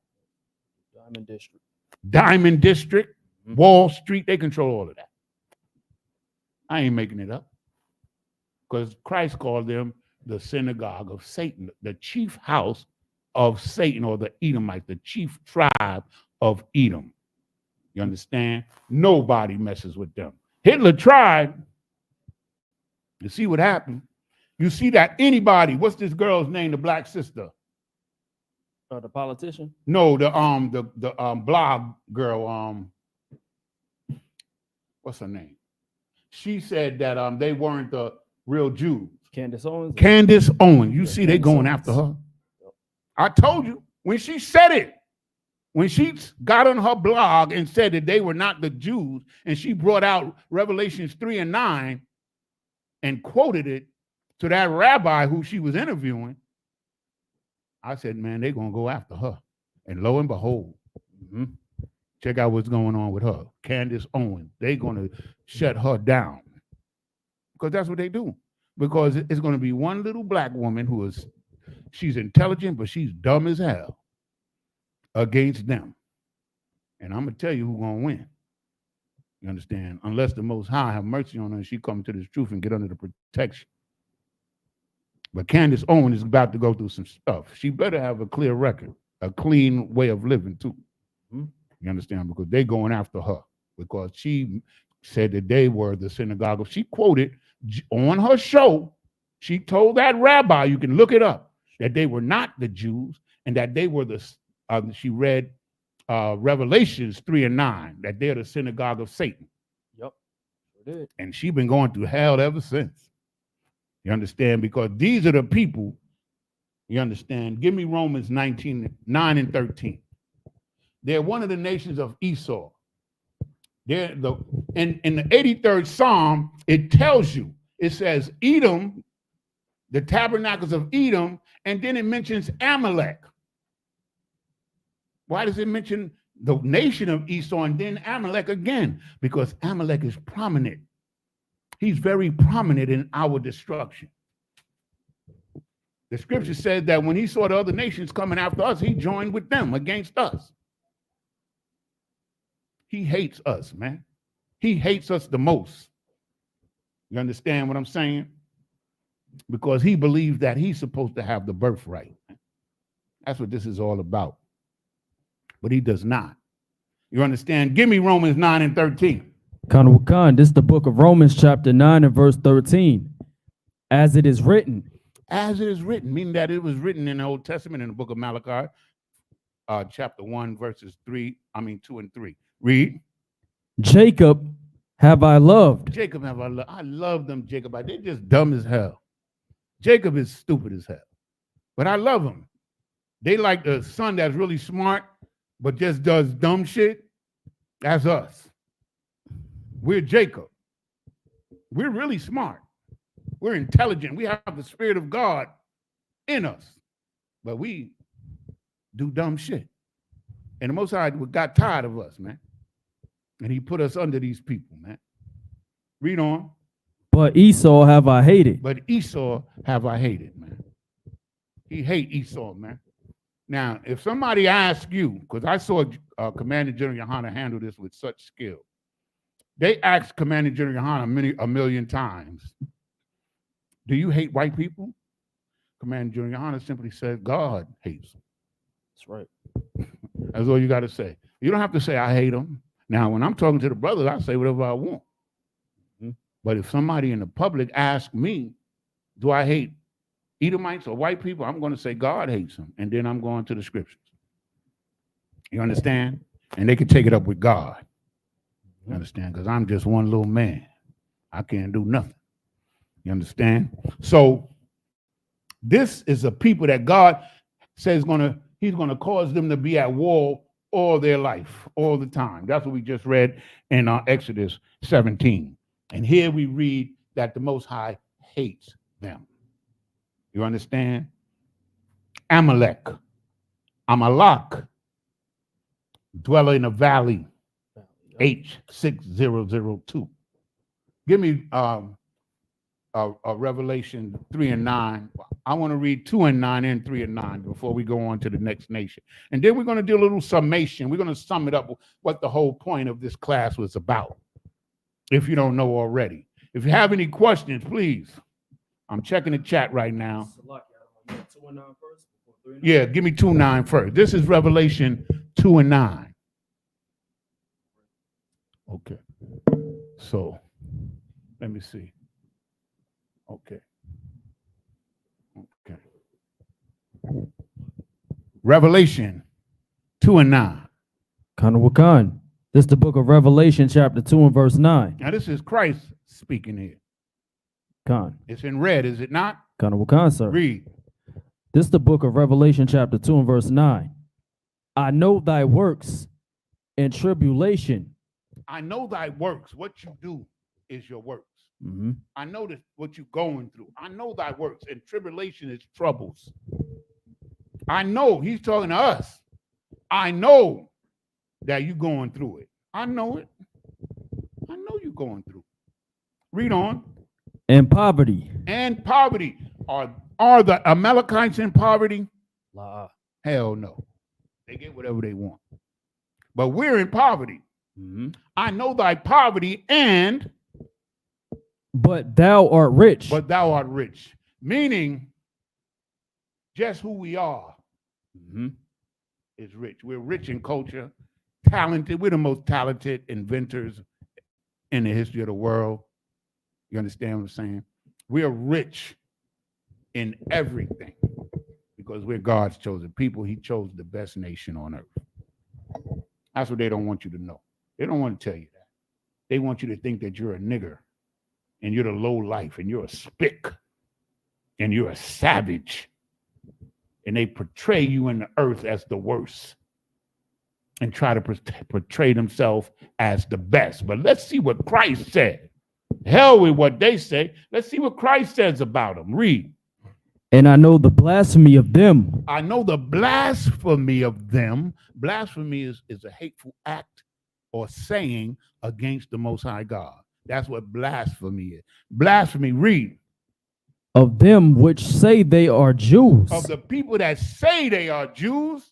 Diamond District, Wall Street, they control all of that. I ain't making it up. Because Christ called them the synagogue of Satan, the chief house of Satan, or the Edomite, the chief tribe of Edom. You understand? Nobody messes with them. Hitler tried. You see what happened? You see that anybody, what's this girl's name, the black sister? The politician? No, the blog girl, what's her name? She said that they weren't the real Jews. Candace Owens? Candace Owens. You see, they Candace going Owens. after her. I told you, when she said it, when she got on her blog and said that they were not the Jews, and she brought out Revelations 3 and 9 and quoted it to that rabbi who she was interviewing, I said, man, they're going to go after her. And lo and behold, check out what's going on with her. Candace Owens. They're going to shut her down. Because that's what they do. Because it's going to be one little black woman she's intelligent, but she's dumb as hell against them. And I'm going to tell you who's going to win. You understand? Unless the Most High have mercy on her and she come to this truth and get under the protection. But Candace Owens is about to go through some stuff. She better have a clear record, a clean way of living too. You understand? Because they're going after her. Because she said that they were the synagogue. She quoted on her show, she told that rabbi, you can look it up, that they were not the Jews and that they were she read Revelations 3 and 9, that they're the synagogue of Satan. Yep. Sure did. And she's been going through hell ever since. You understand? Because these are the people, you understand? Give me Romans 9 and 13. They're one of the nations of Esau. In the 83rd Psalm, it tells you, it says Edom, the tabernacles of Edom, and then it mentions Amalek. Why does it mention the nation of Esau, and then Amalek again, because Amalek is prominent. He's very prominent in our destruction. The scripture said that when he saw the other nations coming after us, he joined with them against us. He hates us, man. He hates us the most. You understand what I'm saying? Because he believes that he's supposed to have the birthright. That's what this is all about. But he does not. You understand? Give me Romans 9 and 13. Khan, this is the book of Romans chapter 9 and verse 13. As it is written. As it is written, meaning that it was written in the Old Testament in the book of Malachi, chapter 1, verses 2 and 3. Read. Jacob have I loved. Jacob have I loved. I love them, Jacob. They're just dumb as hell. Jacob is stupid as hell. But I love them. They like the son that's really smart, but just does dumb shit. That's us. We're Jacob. We're really smart. We're intelligent. We have the Spirit of God in us. But we do dumb shit. And the Most High got tired of us, man. And he put us under these people, man. Read on. But Esau have I hated. But Esau have I hated, man. He hate Esau, man. Now, if somebody asks you, because I saw Commander General YAHANNA handle this with such skill. They asked Commander General YAHANNA a million times, do you hate white people? Commander General YAHANNA simply said, God hates them. That's right. That's all you got to say. You don't have to say, I hate them. Now, when I'm talking to the brothers, I say whatever I want. Mm-hmm. But if somebody in the public asks me, do I hate Edomites or white people, I'm going to say God hates them. And then I'm going to the scriptures. You understand? And they can take it up with God. You understand? Because I'm just one little man. I can't do nothing. You understand? So this is a people that God says he's going to cause them to be at war all their life, all the time. That's what we just read in Exodus 17. And here we read that the Most High hates them. You understand? Amalek, dweller in a valley, H6002. Give me Revelation 3 and 9. I want to read 2 and 9 and 3 and 9 before we go on to the next nation. And then we're going to do a little summation. We're going to sum it up what the whole point of this class was about, if you don't know already. If you have any questions, please. I'm checking the chat right now. Yeah, give me 2 and 9 first. This is Revelation 2 and 9. Okay. So, let me see. Okay. Revelation 2 and 9. Khan. This is the book of Revelation, chapter 2 and verse 9. Now, this is Christ speaking here. Khan. It's in red, is it not? Khan, sir. Read. This is the book of Revelation, chapter 2 and verse 9. I know thy works and tribulation. I know thy works. What you do is your works. Mm-hmm. I know that what you're going through. I know thy works, and tribulation is troubles. I know, he's talking to us. I know that you're going through it. I know it. I know you're going through it. Read on. And poverty. And poverty. Are the Amalekites in poverty? Hell no. They get whatever they want. But we're in poverty. Mm-hmm. I know thy poverty and... But thou art rich. But thou art rich. Meaning, just who we are is rich. We're rich in culture, talented. We're the most talented inventors in the history of the world. You understand what I'm saying? We're rich in everything because we're God's chosen people. He chose the best nation on earth. That's what they don't want you to know. They don't want to tell you that. They want you to think that you're a nigger and you're the low life and you're a spick and you're a savage. And they portray you in the earth as the worst and try to portray themselves as the best. But let's see what Christ said. Hell with what they say. Let's see what Christ says about them. Read. And I know the blasphemy of them I know the blasphemy of them. Blasphemy is a hateful act or saying against the Most High God. That's what blasphemy is. Blasphemy, read. of them which say they are Jews. Of the people that say they are Jews.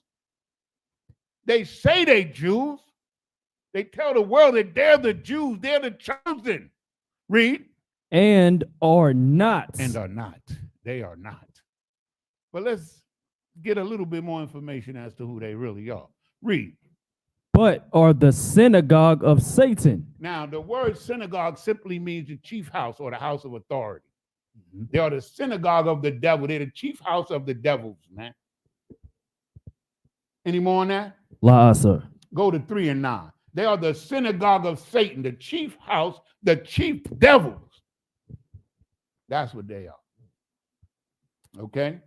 They say they Jews. They tell the world that they're the Jews. They're the chosen. Read. And are not. And are not. They are not. But let's get a little bit more information as to who they really are. Read. But are the synagogue of Satan. Now, the word synagogue simply means the chief house or the house of authority. They are the synagogue of the devil. They're the chief house of the devils, man. Any more on that? La, sir. Go to 3 and 9. They are the synagogue of Satan, the chief house, the chief devils. That's what they are. Okay?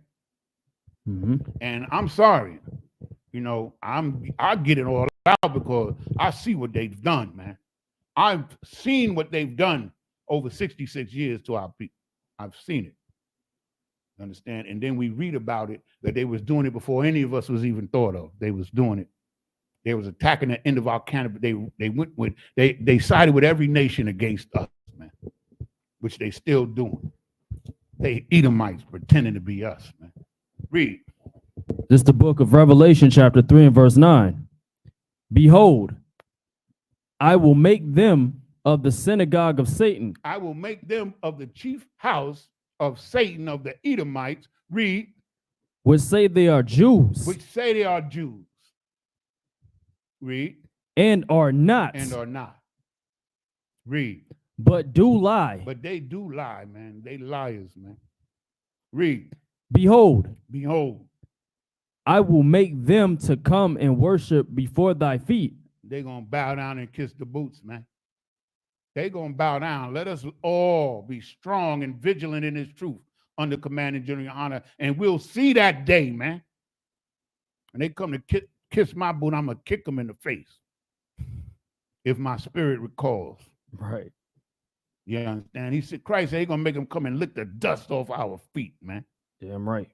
And I'm sorry. You know, I get it all out because I see what they've done, man. I've seen what they've done over 66 years to our people. I've seen it. Understand? And then we read about it, that they was doing it before any of us was even thought of. They was doing it. They was attacking the end of our canopy. They sided with every nation against us, man, which they still doing. They Edomites pretending to be us, man. Read. This is the book of Revelation, chapter 3 and verse 9. Behold, I will make them of the synagogue of Satan. I will make them of the chief house of Satan, of the Edomites. Read. Which say they are Jews. Which say they are Jews. Read. And are not. And are not. Read. But do lie. But they do lie, man. They liars, man. Read. Behold. Behold. I will make them to come and worship before thy feet. They're going to bow down and kiss the boots, man. They're going to bow down. Let us all be strong and vigilant in his truth under command and general honor. And we'll see that day, man. And they come to kiss my boot, I'm going to kick them in the face. If my spirit recalls. Right. You understand? He said, Christ ain't going to make them come and lick the dust off our feet, man. Damn right.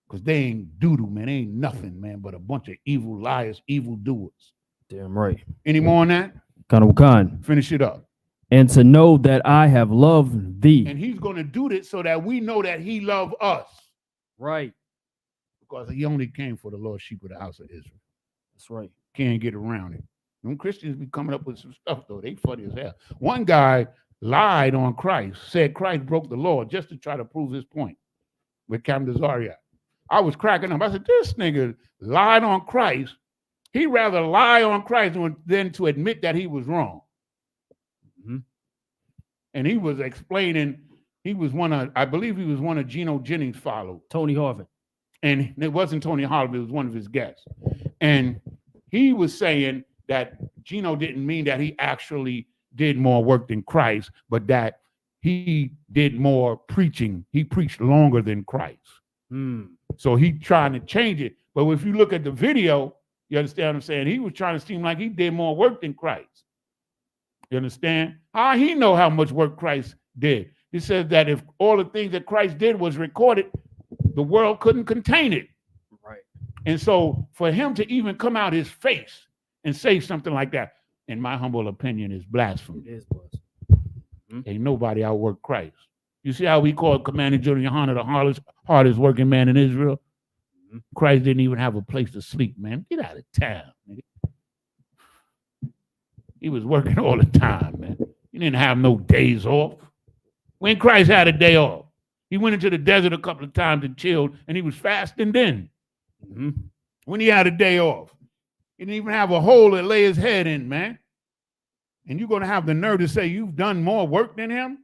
Because they ain't doo-doo, man. They ain't nothing, man, but a bunch of evil liars, evil doers. Damn right. Any more on that? Khan. Finish it up. And to know that I have loved thee. And he's going to do this so that we know that he loved us. Right. Because he only came for the lost sheep of the house of Israel. That's right. Can't get around it. Them Christians be coming up with some stuff, though. They funny as hell. One guy lied on Christ, said Christ broke the law just to try to prove his point with Captain Zaria. I was cracking up. I said, this nigga lied on Christ. He'd rather lie on Christ than to admit that he was wrong. And he was explaining, I believe he was one of Geno Jennings' followers. Tony Harvey. And it wasn't Tony Harvey, it was one of his guests. And he was saying that Geno didn't mean that he actually did more work than Christ, but that he did more preaching. He preached longer than Christ. So he trying to change it. But if you look at the video, you understand what I'm saying? He was trying to seem like he did more work than Christ. You understand? How he know how much work Christ did? He says that if all the things that Christ did was recorded, the world couldn't contain it. Right. And so for him to even come out his face and say something like that, in my humble opinion, is blasphemy. It is blasphemy. Ain't nobody outworked Christ. You see how we call Commander General YAHANNA the hardest working man in Israel? Christ didn't even have a place to sleep, man. Get out of town, nigga. He was working all the time, man. He didn't have no days off. When Christ had a day off, he went into the desert a couple of times and chilled, and he was fasting then. When he had a day off, he didn't even have a hole to lay his head in, man. And you're going to have the nerve to say you've done more work than him?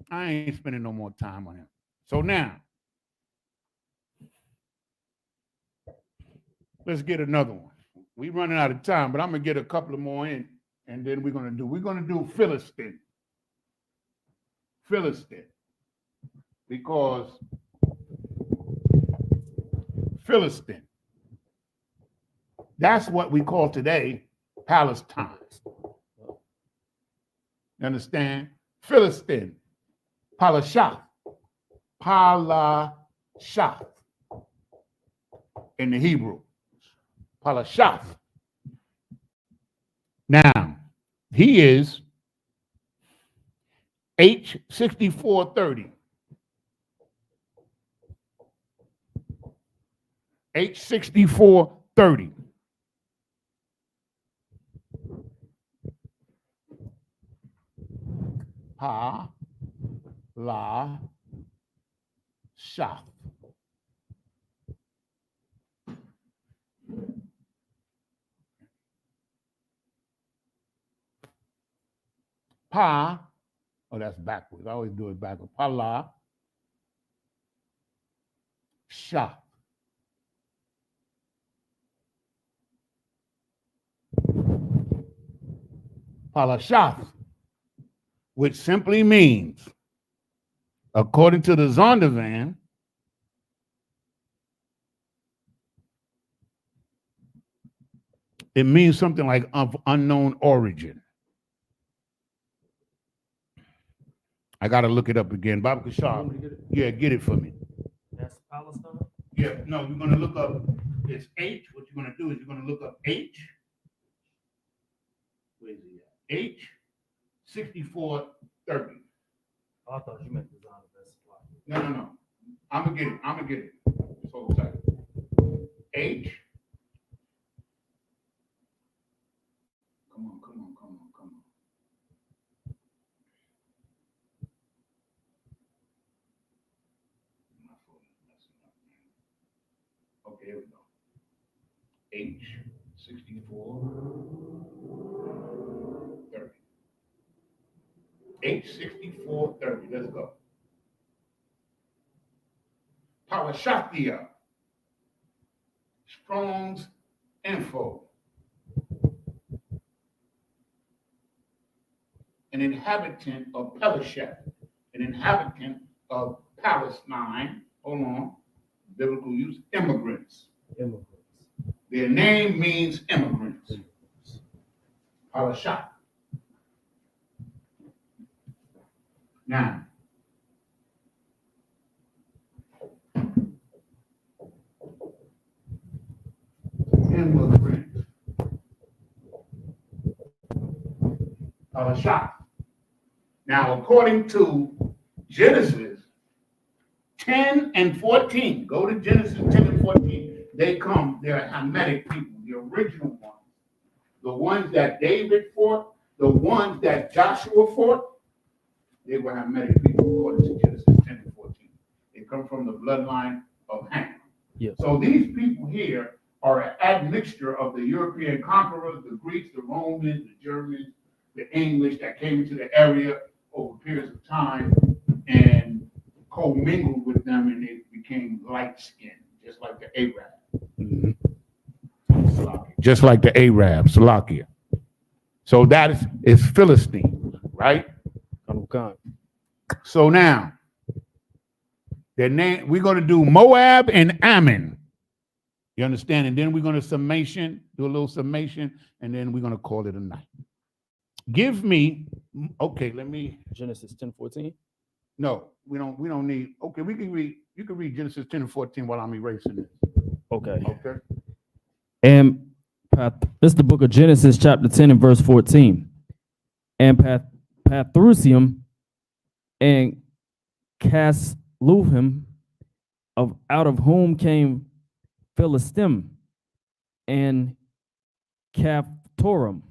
I ain't spending no more time on him. So now, let's get another one. We're running out of time, but I'm going to get a couple of more in, and then we're going to do Philistine. Philistine. Because Philistine, that's what we call today Palestine. You understand? Philistine. Palashah. Palashah. Shath in the Hebrew. Palashath. Now, he is H6430. H6430. Ha, la, shath. Pa, oh, that's backwards. I always do it backwards. Pa, la, shath. Palashath, which simply means, according to the Zondervan, it means something like of unknown origin. I got to look it up again. Baba Kashab, yeah, get it for me. That's Palestine? Yeah, no, you're going to look up, it's H. What you're going to do is you're going to look up H. Where is he at? H 6430. Oh, I thought you meant design of that supply. No. I'm going to get it. So tight. H. Come on. Okay, here we go. H 6430. H 6430. Let's go. Parashathia. Strong's Info. An inhabitant of Pelisheth, an inhabitant of Palestine. Hold on. Biblical use, immigrants. Their name means immigrants. Palashat. Now, immigrant. Palashat. Now, according to Genesis 10 and 14, go to Genesis 10 and 14. They're Hamitic people, the original ones. The ones that David fought, the ones that Joshua fought, they were Hamitic people according to Genesis 10 and 14. They come from the bloodline of Ham. Yes. So these people here are an admixture of the European conquerors, the Greeks, the Romans, the Germans, the English that came into the area over periods of time and commingled with them, and they became light-skinned, just like the Arab. Mm-hmm. Just like the Arab, Salakia. So that is Philistine, right? So now, their name, we're going to do Moab and Ammon. You understand? And then we're going to do a little summation, and then we're going to call it a night. Give me, okay, let me. Genesis 10:14. No, we don't need, okay, you can read Genesis 10 and 14 while I'm erasing this. Okay. Okay. And this is the book of Genesis, chapter 10 and verse 14. And Pathrusium and Casluhim, out of whom came Philistim and Caphtorim.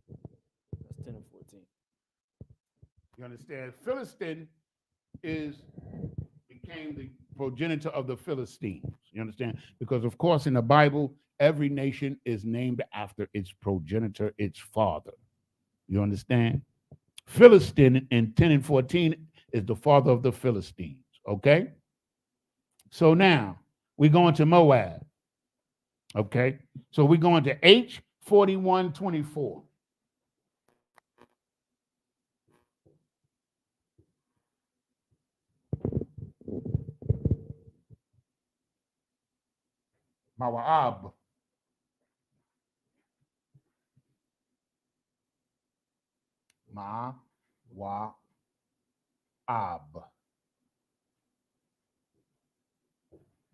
That's 10 and 14. You understand? Philistine became the progenitor of the Philistines. You understand? Because of course in the Bible, every nation is named after its progenitor, its father. You understand? Philistine in 10 and 14 is the father of the Philistines. Okay? So now we're going to Moab. Okay? So we're going to H4124. Moab. Ma-wa-ab.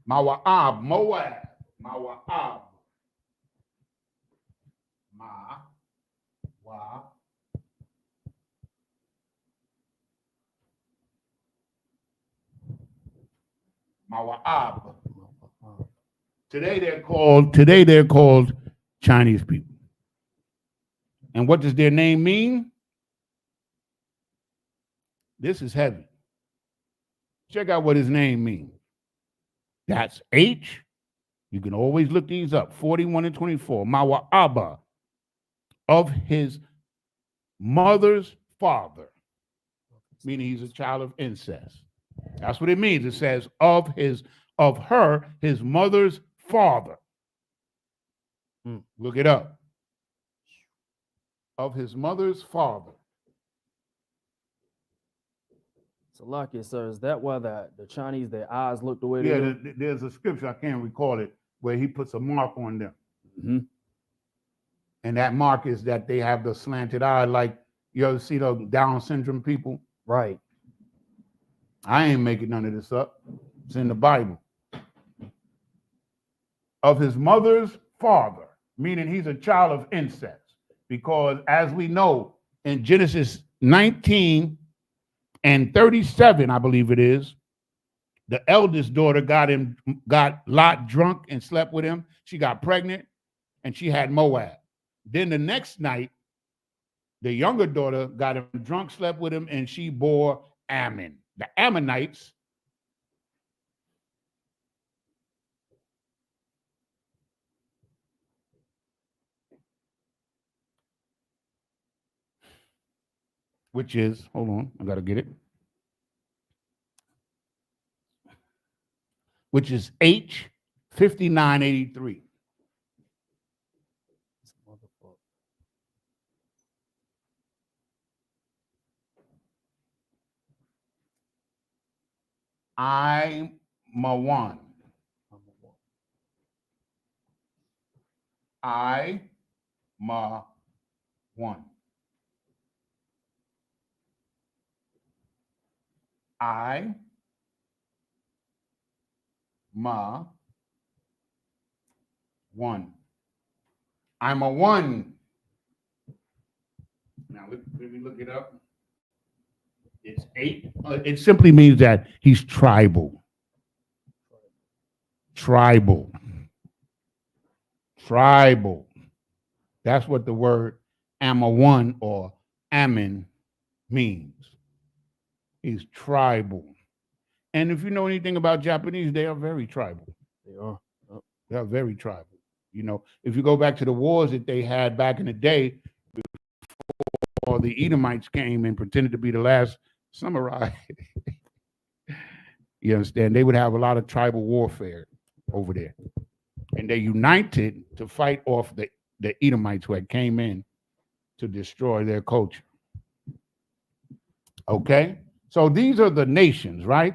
Mawa'ab, Moab, Mawa'ab. Ma-wa. Mawa'ab. Today they're called Chinese people. And what does their name mean? This is heavy. Check out what his name means. That's H. You can always look these up. 41 and 24. Mawa'aba, of his mother's father, meaning he's a child of incest. That's what it means. It says of her, his mother's father. Look it up. Of his mother's father. So, Lucky, sir, is that why the Chinese, their eyes look the way they Yeah, do? there's a scripture, I can't recall it, where he puts a mark on them. Mm-hmm. And that mark is that they have the slanted eye, like you ever see the Down syndrome people? Right. I ain't making none of this up. It's in the Bible. Of his mother's father, meaning he's a child of incest. Because as we know, in Genesis 19 and 37, I believe it is, the eldest daughter got Lot drunk and slept with him. She got pregnant and she had Moab. Then the next night, the younger daughter got him drunk, slept with him, and she bore Ammon. The Ammonites which is, hold on, I got to get it, which is H 5983. I'm a one. I ma one. I ma one. I'm a one. Now let me look it up. It's 8. It simply means that he's tribal. Tribal. Tribal. That's what the word Amma-one or Ammon means. He's tribal. And if you know anything about Japanese, they are very tribal. They are. They are very tribal. You know, if you go back to the wars that they had back in the day, before the Edomites came and pretended to be the last samurai, you understand, they would have a lot of tribal warfare over there. And they united to fight off the Edomites who had came in to destroy their culture. Okay? So these are the nations, right?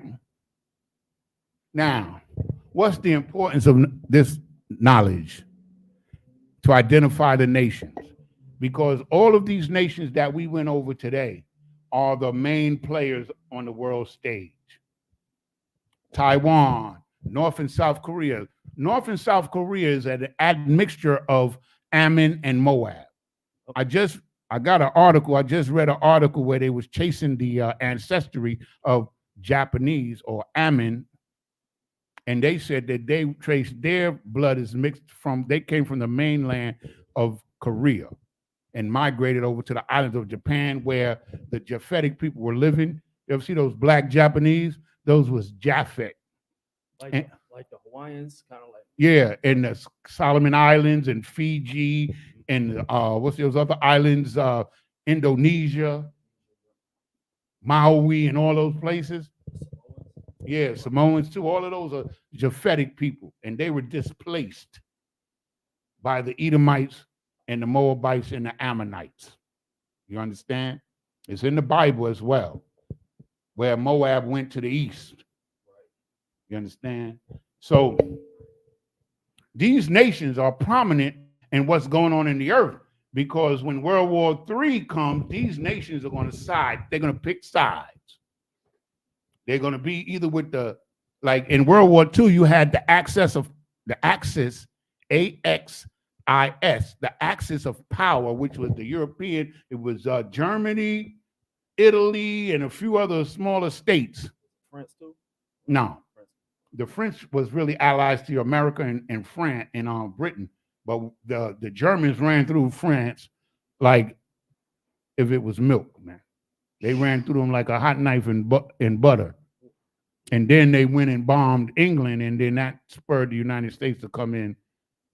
Now, what's the importance of this knowledge? To identify the nations. Because all of these nations that we went over today are the main players on the world stage. Taiwan, North and South Korea. North and South Korea is an admixture of Ammon and Moab. I got an article, I just read an article where they was chasing the ancestry of Japanese or Ammon, and they said that they traced their blood is mixed from, they came from the mainland of Korea and migrated over to the islands of Japan where the Japhetic people were living. You ever see those black Japanese? Those was Japhet. Like the Hawaiians, kind of like. Yeah, and the Solomon Islands and Fiji and what's those other islands? Indonesia, Maui, and all those places. Yeah, Samoans too. All of those are Japhetic people, and they were displaced by the Edomites and the Moabites and the Ammonites. You understand? It's in the Bible as well, where Moab went to the east. You understand? So these nations are prominent in what's going on in the earth, because when World War III comes, these nations are going to side. They're going to pick sides. They're going to be either with the Like in World War II, you had the axis, AXIS, the axis of power, which was the European. It was Germany, Italy, and a few other smaller states. France too? No, the French was really allies to America and France and Britain, but the Germans ran through France like if it was milk, man. They ran through them like a hot knife in butter. And then they went and bombed England, and then that spurred the United States to come in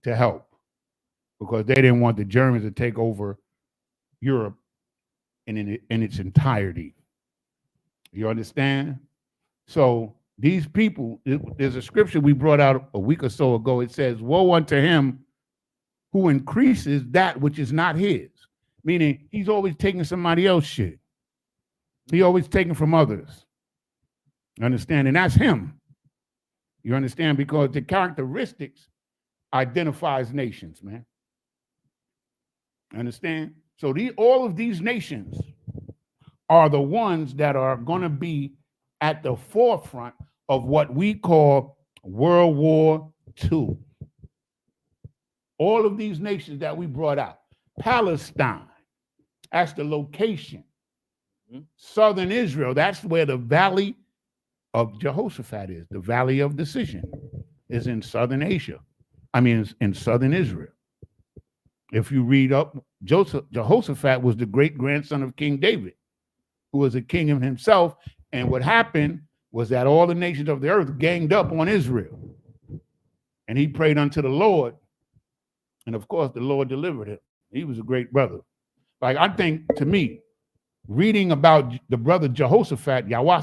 to help because they didn't want the Germans to take over Europe in its entirety. You understand? So these people, there's a scripture we brought out a week or so ago. It says, woe unto him who increases that which is not his. Meaning he's always taking somebody else's shit. He always taking from others. You understand? And that's him. You understand? Because the characteristics identifies nations, man. Understand? So all of these nations are the ones that are going to be at the forefront of what we call World War II. All of these nations that we brought out. Palestine, that's the location. Southern Israel, that's where the valley of Jehoshaphat is. The valley of decision is in southern Asia. In southern Israel. If you read up, Jehoshaphat was the great grandson of King David, who was a king of himself. And what happened was that all the nations of the earth ganged up on Israel. And he prayed unto the Lord. And of course, the Lord delivered him. He was a great brother. Like, I think, to me, reading about the brother Jehoshaphat, Yahweh,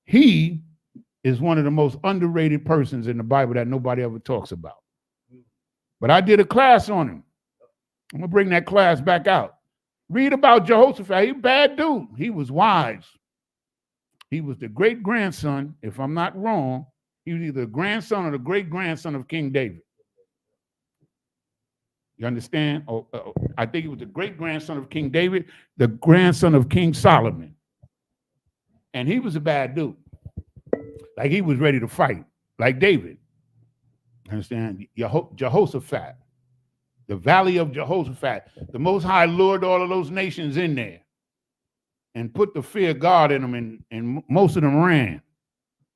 he is one of the most underrated persons in the Bible that nobody ever talks about. But I did a class on him. I'm going to bring that class back out. Read about Jehoshaphat. He's a bad dude. He was wise. He was the great-grandson, if I'm not wrong, he was either the grandson or the great-grandson of King David. You understand? I think he was the great-grandson of King David, the grandson of King Solomon. And he was a bad dude. Like, he was ready to fight, like David. Understand? Jehoshaphat, the valley of Jehoshaphat. The Most High lured all of those nations in there and put the fear of God in them, and most of them ran.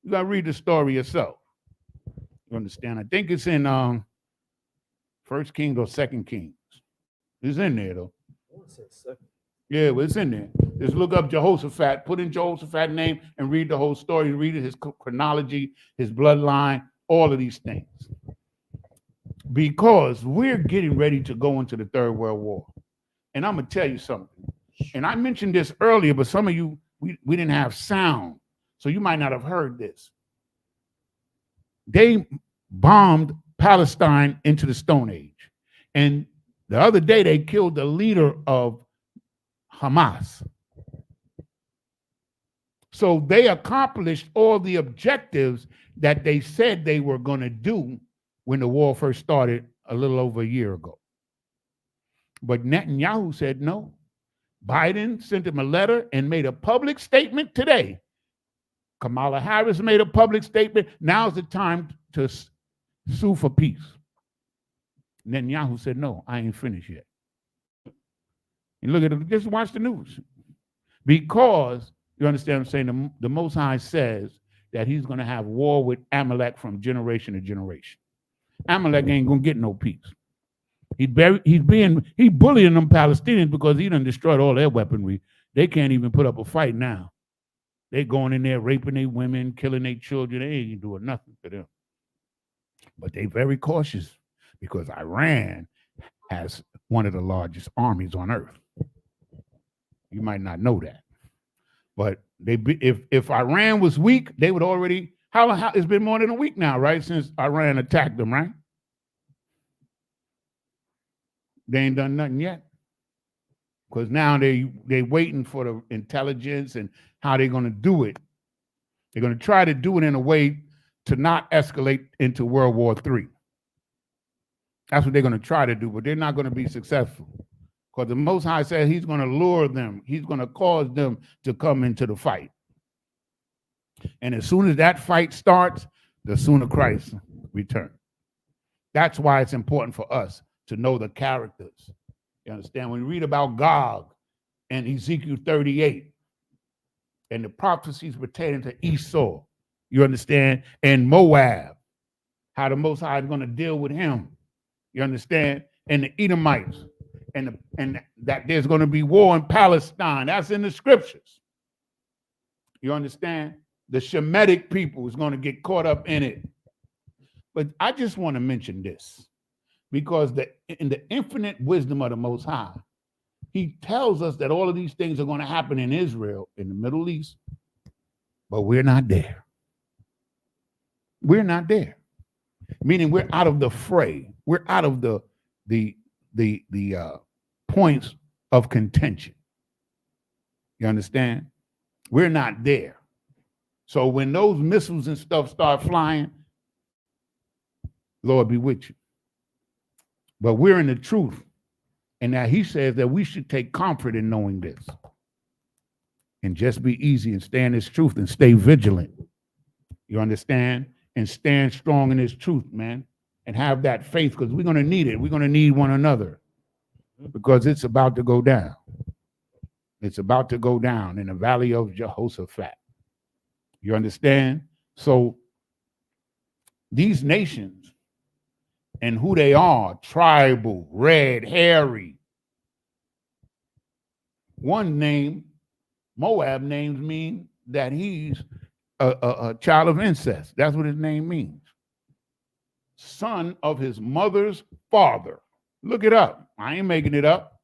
You got to read the story yourself. You understand? I think it's in 1 Kings or 2 Kings. It's in there, though. Yeah, well, it's in there. Just look up Jehoshaphat, put in Jehoshaphat's name, and read the whole story. Read his chronology, his bloodline, all of these things. Because we're getting ready to go into the Third World War. And I'm going to tell you something. And I mentioned this earlier, but some of you, we didn't have sound. So you might not have heard this. They bombed Palestine into the Stone Age. And the other day, they killed the leader of Hamas. So they accomplished all the objectives that they said they were going to do when the war first started a little over a year ago. But Netanyahu said no. Biden sent him a letter and made a public statement today. Kamala Harris made a public statement. Now's the time to sue for peace. Netanyahu said, no, I ain't finished yet. And look at it, just watch the news. Because, you understand what I'm saying, the Most High says that he's going to have war with Amalek from generation to generation. Amalek ain't going to get no peace. He's bullying them Palestinians because he done destroyed all their weaponry. They can't even put up a fight now. They going in there raping their women, killing their children. They ain't doing nothing to them. But they very cautious because Iran has one of the largest armies on earth. You might not know that. But if Iran was weak, they would already, how it's been more than a week now, right? Since Iran attacked them, right? They ain't done nothing yet. Because now they waiting for the intelligence and how they're going to do it. They're going to try to do it in a way to not escalate into World War III. That's what they're going to try to do, but they're not going to be successful. Because the Most High said he's going to lure them. He's going to cause them to come into the fight. And as soon as that fight starts, the sooner Christ returns. That's why it's important for us to know the characters. You understand? When we read about Gog and Ezekiel 38 and the prophecies pertaining to Esau, you understand? And Moab, how the Most High is going to deal with him. You understand? And the Edomites, and that there's going to be war in Palestine. That's in the scriptures. You understand? The Shemitic people is going to get caught up in it. But I just want to mention this because in the infinite wisdom of the Most High, he tells us that all of these things are going to happen in Israel, in the Middle East, but we're not there. We're not there. Meaning we're out of the fray. We're out of the points of contention. You understand? We're not there. So when those missiles and stuff start flying, Lord be with you. But we're in the truth. And now he says that we should take comfort in knowing this. And just be easy and stay in this truth and stay vigilant. You understand? And stand strong in this truth, man. And have that faith, because we're going to need it. We're going to need one another. Because it's about to go down. It's about to go down in the valley of Jehoshaphat. You understand? So these nations and who they are, tribal, red, hairy. One name, Moab names mean that he's a child of incest. That's what his name means. Son of his mother's father. Look it up. I ain't making it up.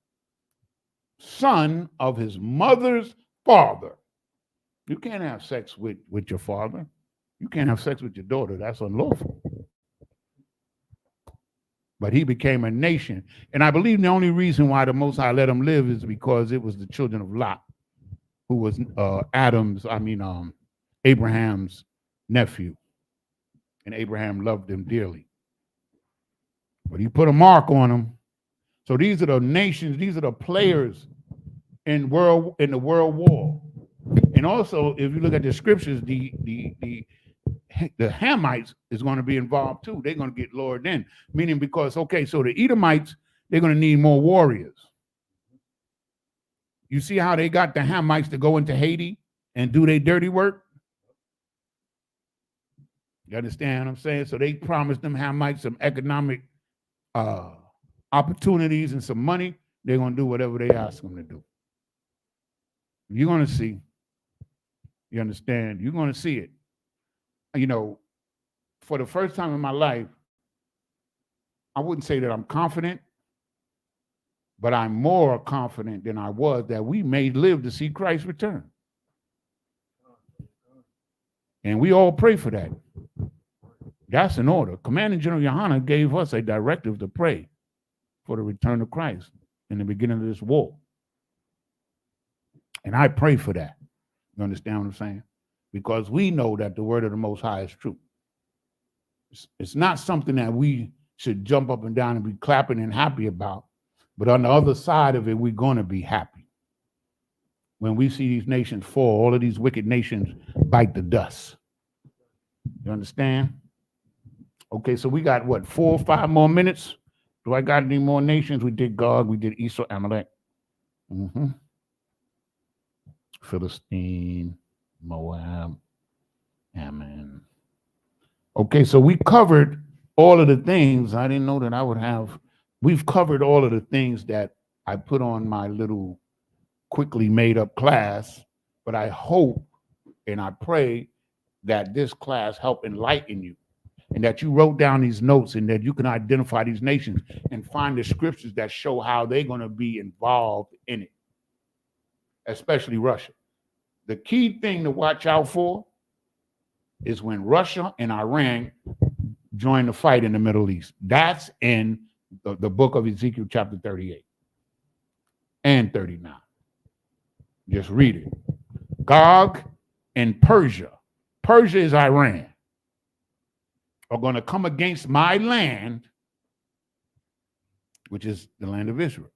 Son of his mother's father. You can't have sex with your father. You can't have sex with your daughter. That's unlawful. But he became a nation. And I believe the only reason why the Most High let him live is because it was the children of Lot, who was Abraham's nephew. And Abraham loved him dearly. But he put a mark on him. So these are the nations, these are the players in the world war. And also, if you look at the scriptures, the Hamites is going to be involved too. They're going to get lured in, meaning because, okay, so the Edomites, they're going to need more warriors. You see how they got the Hamites to go into Haiti and do their dirty work? You understand what I'm saying? So they promised them Hamites some economic opportunities and some money. They're going to do whatever they ask them to do. You're going to see. You understand? You're going to see it. You know, for the first time in my life, I wouldn't say that I'm confident, but I'm more confident than I was that we may live to see Christ return. And we all pray for that. That's in order. Commanding General YAHANNA gave us a directive to pray for the return of Christ in the beginning of this war. And I pray for that. You understand what I'm saying? Because we know that the word of the Most High is true. It's not something that we should jump up and down and be clapping and happy about. But on the other side of it, we're going to be happy. When we see these nations fall, all of these wicked nations bite the dust. You understand? Okay, so we got, what, 4 or 5 more minutes? Do I got any more nations? We did Gog, we did Esau, Amalek. Philistine, Moab, Ammon. Okay, so we covered all of the things. I didn't know that I would have. We've covered all of the things that I put on my little quickly made up class, but I hope and I pray that this class help enlighten you and that you wrote down these notes and that you can identify these nations and find the scriptures that show how they're going to be involved in it, especially Russia. The key thing to watch out for is when Russia and Iran join the fight in the Middle East. That's in the book of Ezekiel chapter 38 and 39. Just read it. Gog and Persia. Persia is Iran. Are going to come against my land, which is the land of Israel.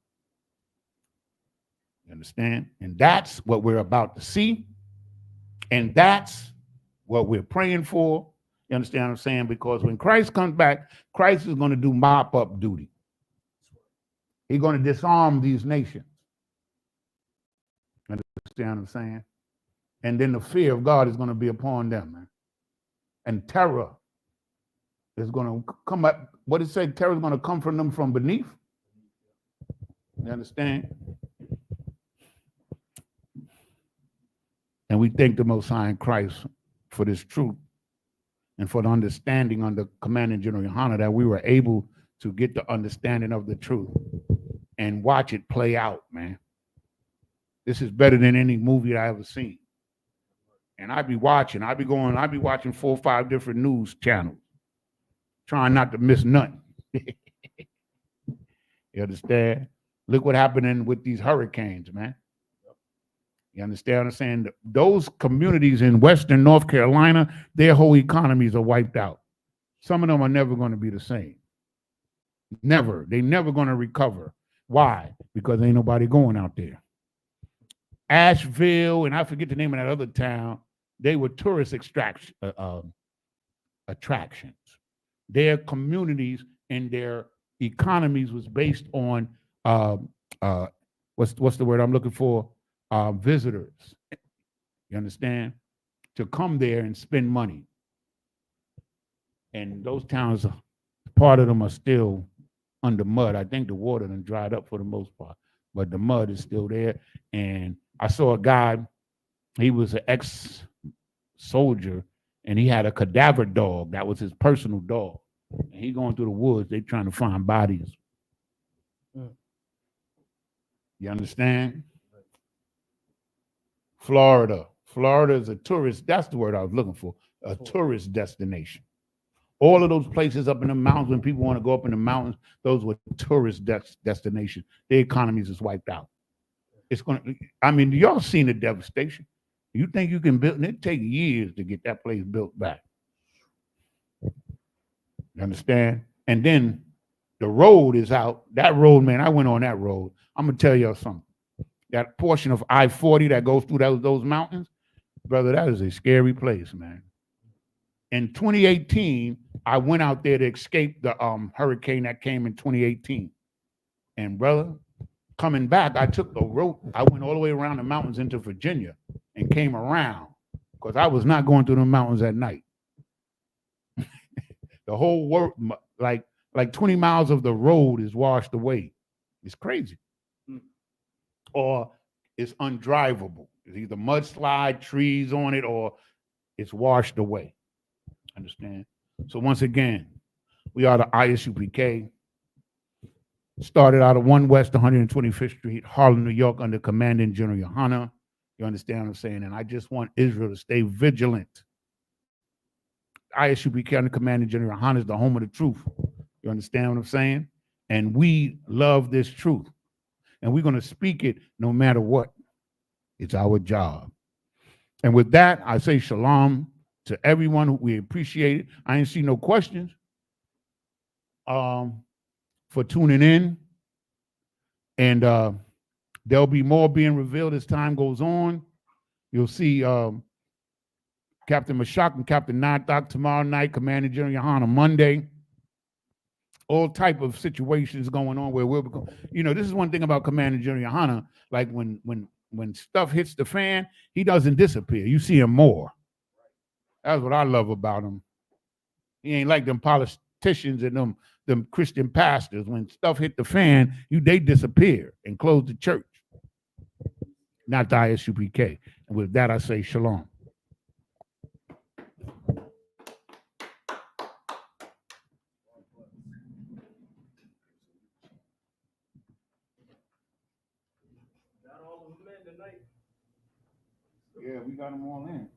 You understand? And that's what we're about to see. And that's what we're praying for. You understand what I'm saying? Because when Christ comes back, Christ is going to do mop-up duty. He's going to disarm these nations. You understand what I'm saying? And then the fear of God is going to be upon them, man. And terror is going to come up. What it say? Terror is going to come from them from beneath. You understand? And we thank the Most High in Christ for this truth and for the understanding under Commanding General YAHANNA that we were able to get the understanding of the truth and watch it play out, man. This is better than any movie I ever seen. And I'd be watching 4 or 5 different news channels, trying not to miss nothing. You understand? Look what happened with these hurricanes, man. You understand what I'm saying? Those communities in Western North Carolina, their whole economies are wiped out. Some of them are never going to be the same. Never. They're never going to recover. Why? Because ain't nobody going out there. Asheville, and I forget the name of that other town, they were tourist attractions. Their communities and their economies was based on what's the word I'm looking for? Visitors. You understand? To come there and spend money. And those towns, part of them are still under mud. I think the water done dried up for the most part, but the mud is still there. And I saw a guy, he was an ex-soldier, and he had a cadaver dog. That was his personal dog. And he going through the woods, they trying to find bodies. You understand? Florida. Florida is a tourist, that's the word I was looking for, a tourist destination. All of those places up in the mountains, when people want to go up in the mountains, those were tourist destinations. Their economies is wiped out. It's going to, I mean, y'all seen the devastation. You think you can build, and it take years to get that place built back. You understand? And then the road is out. That road, man, I went on that road. I'm going to tell y'all something. That portion of I-40 that goes through those mountains, brother, that is a scary place, man. In 2018, I went out there to escape the hurricane that came in 2018. And brother, coming back, I took the road. I went all the way around the mountains into Virginia and came around because I was not going through the mountains at night. The whole world, like 20 miles of the road is washed away. It's crazy. Or it's undrivable. It's either mudslide, trees on it, or it's washed away. Understand? So once again, we are the I.S.U.P.K. Started out of 1 West 125th Street, Harlem, New York, under Commanding General YAHANNA. You understand what I'm saying? And I just want Israel to stay vigilant. I.S.U.P.K. under Commanding General YAHANNA is the home of the truth. You understand what I'm saying? And we love this truth. And we're going to speak it no matter what. It's our job. And with that, I say shalom to everyone. We appreciate it. I ain't see no questions for tuning in. And there'll be more being revealed as time goes on. You'll see Captain Mashak and Captain Nathak tomorrow night, Commanding General YAHANNA Monday. All type of situations going on where we'll become, you know, this is one thing about Commanding General YAHANNA, like when stuff hits the fan, he doesn't disappear. You see him more. That's what I love about him. He ain't like them politicians and them Christian pastors. When stuff hit the fan, they disappear and close the church. Not the I.S.U.P.K. And with that, I say shalom. Got all the men tonight. Yeah, we got them all in.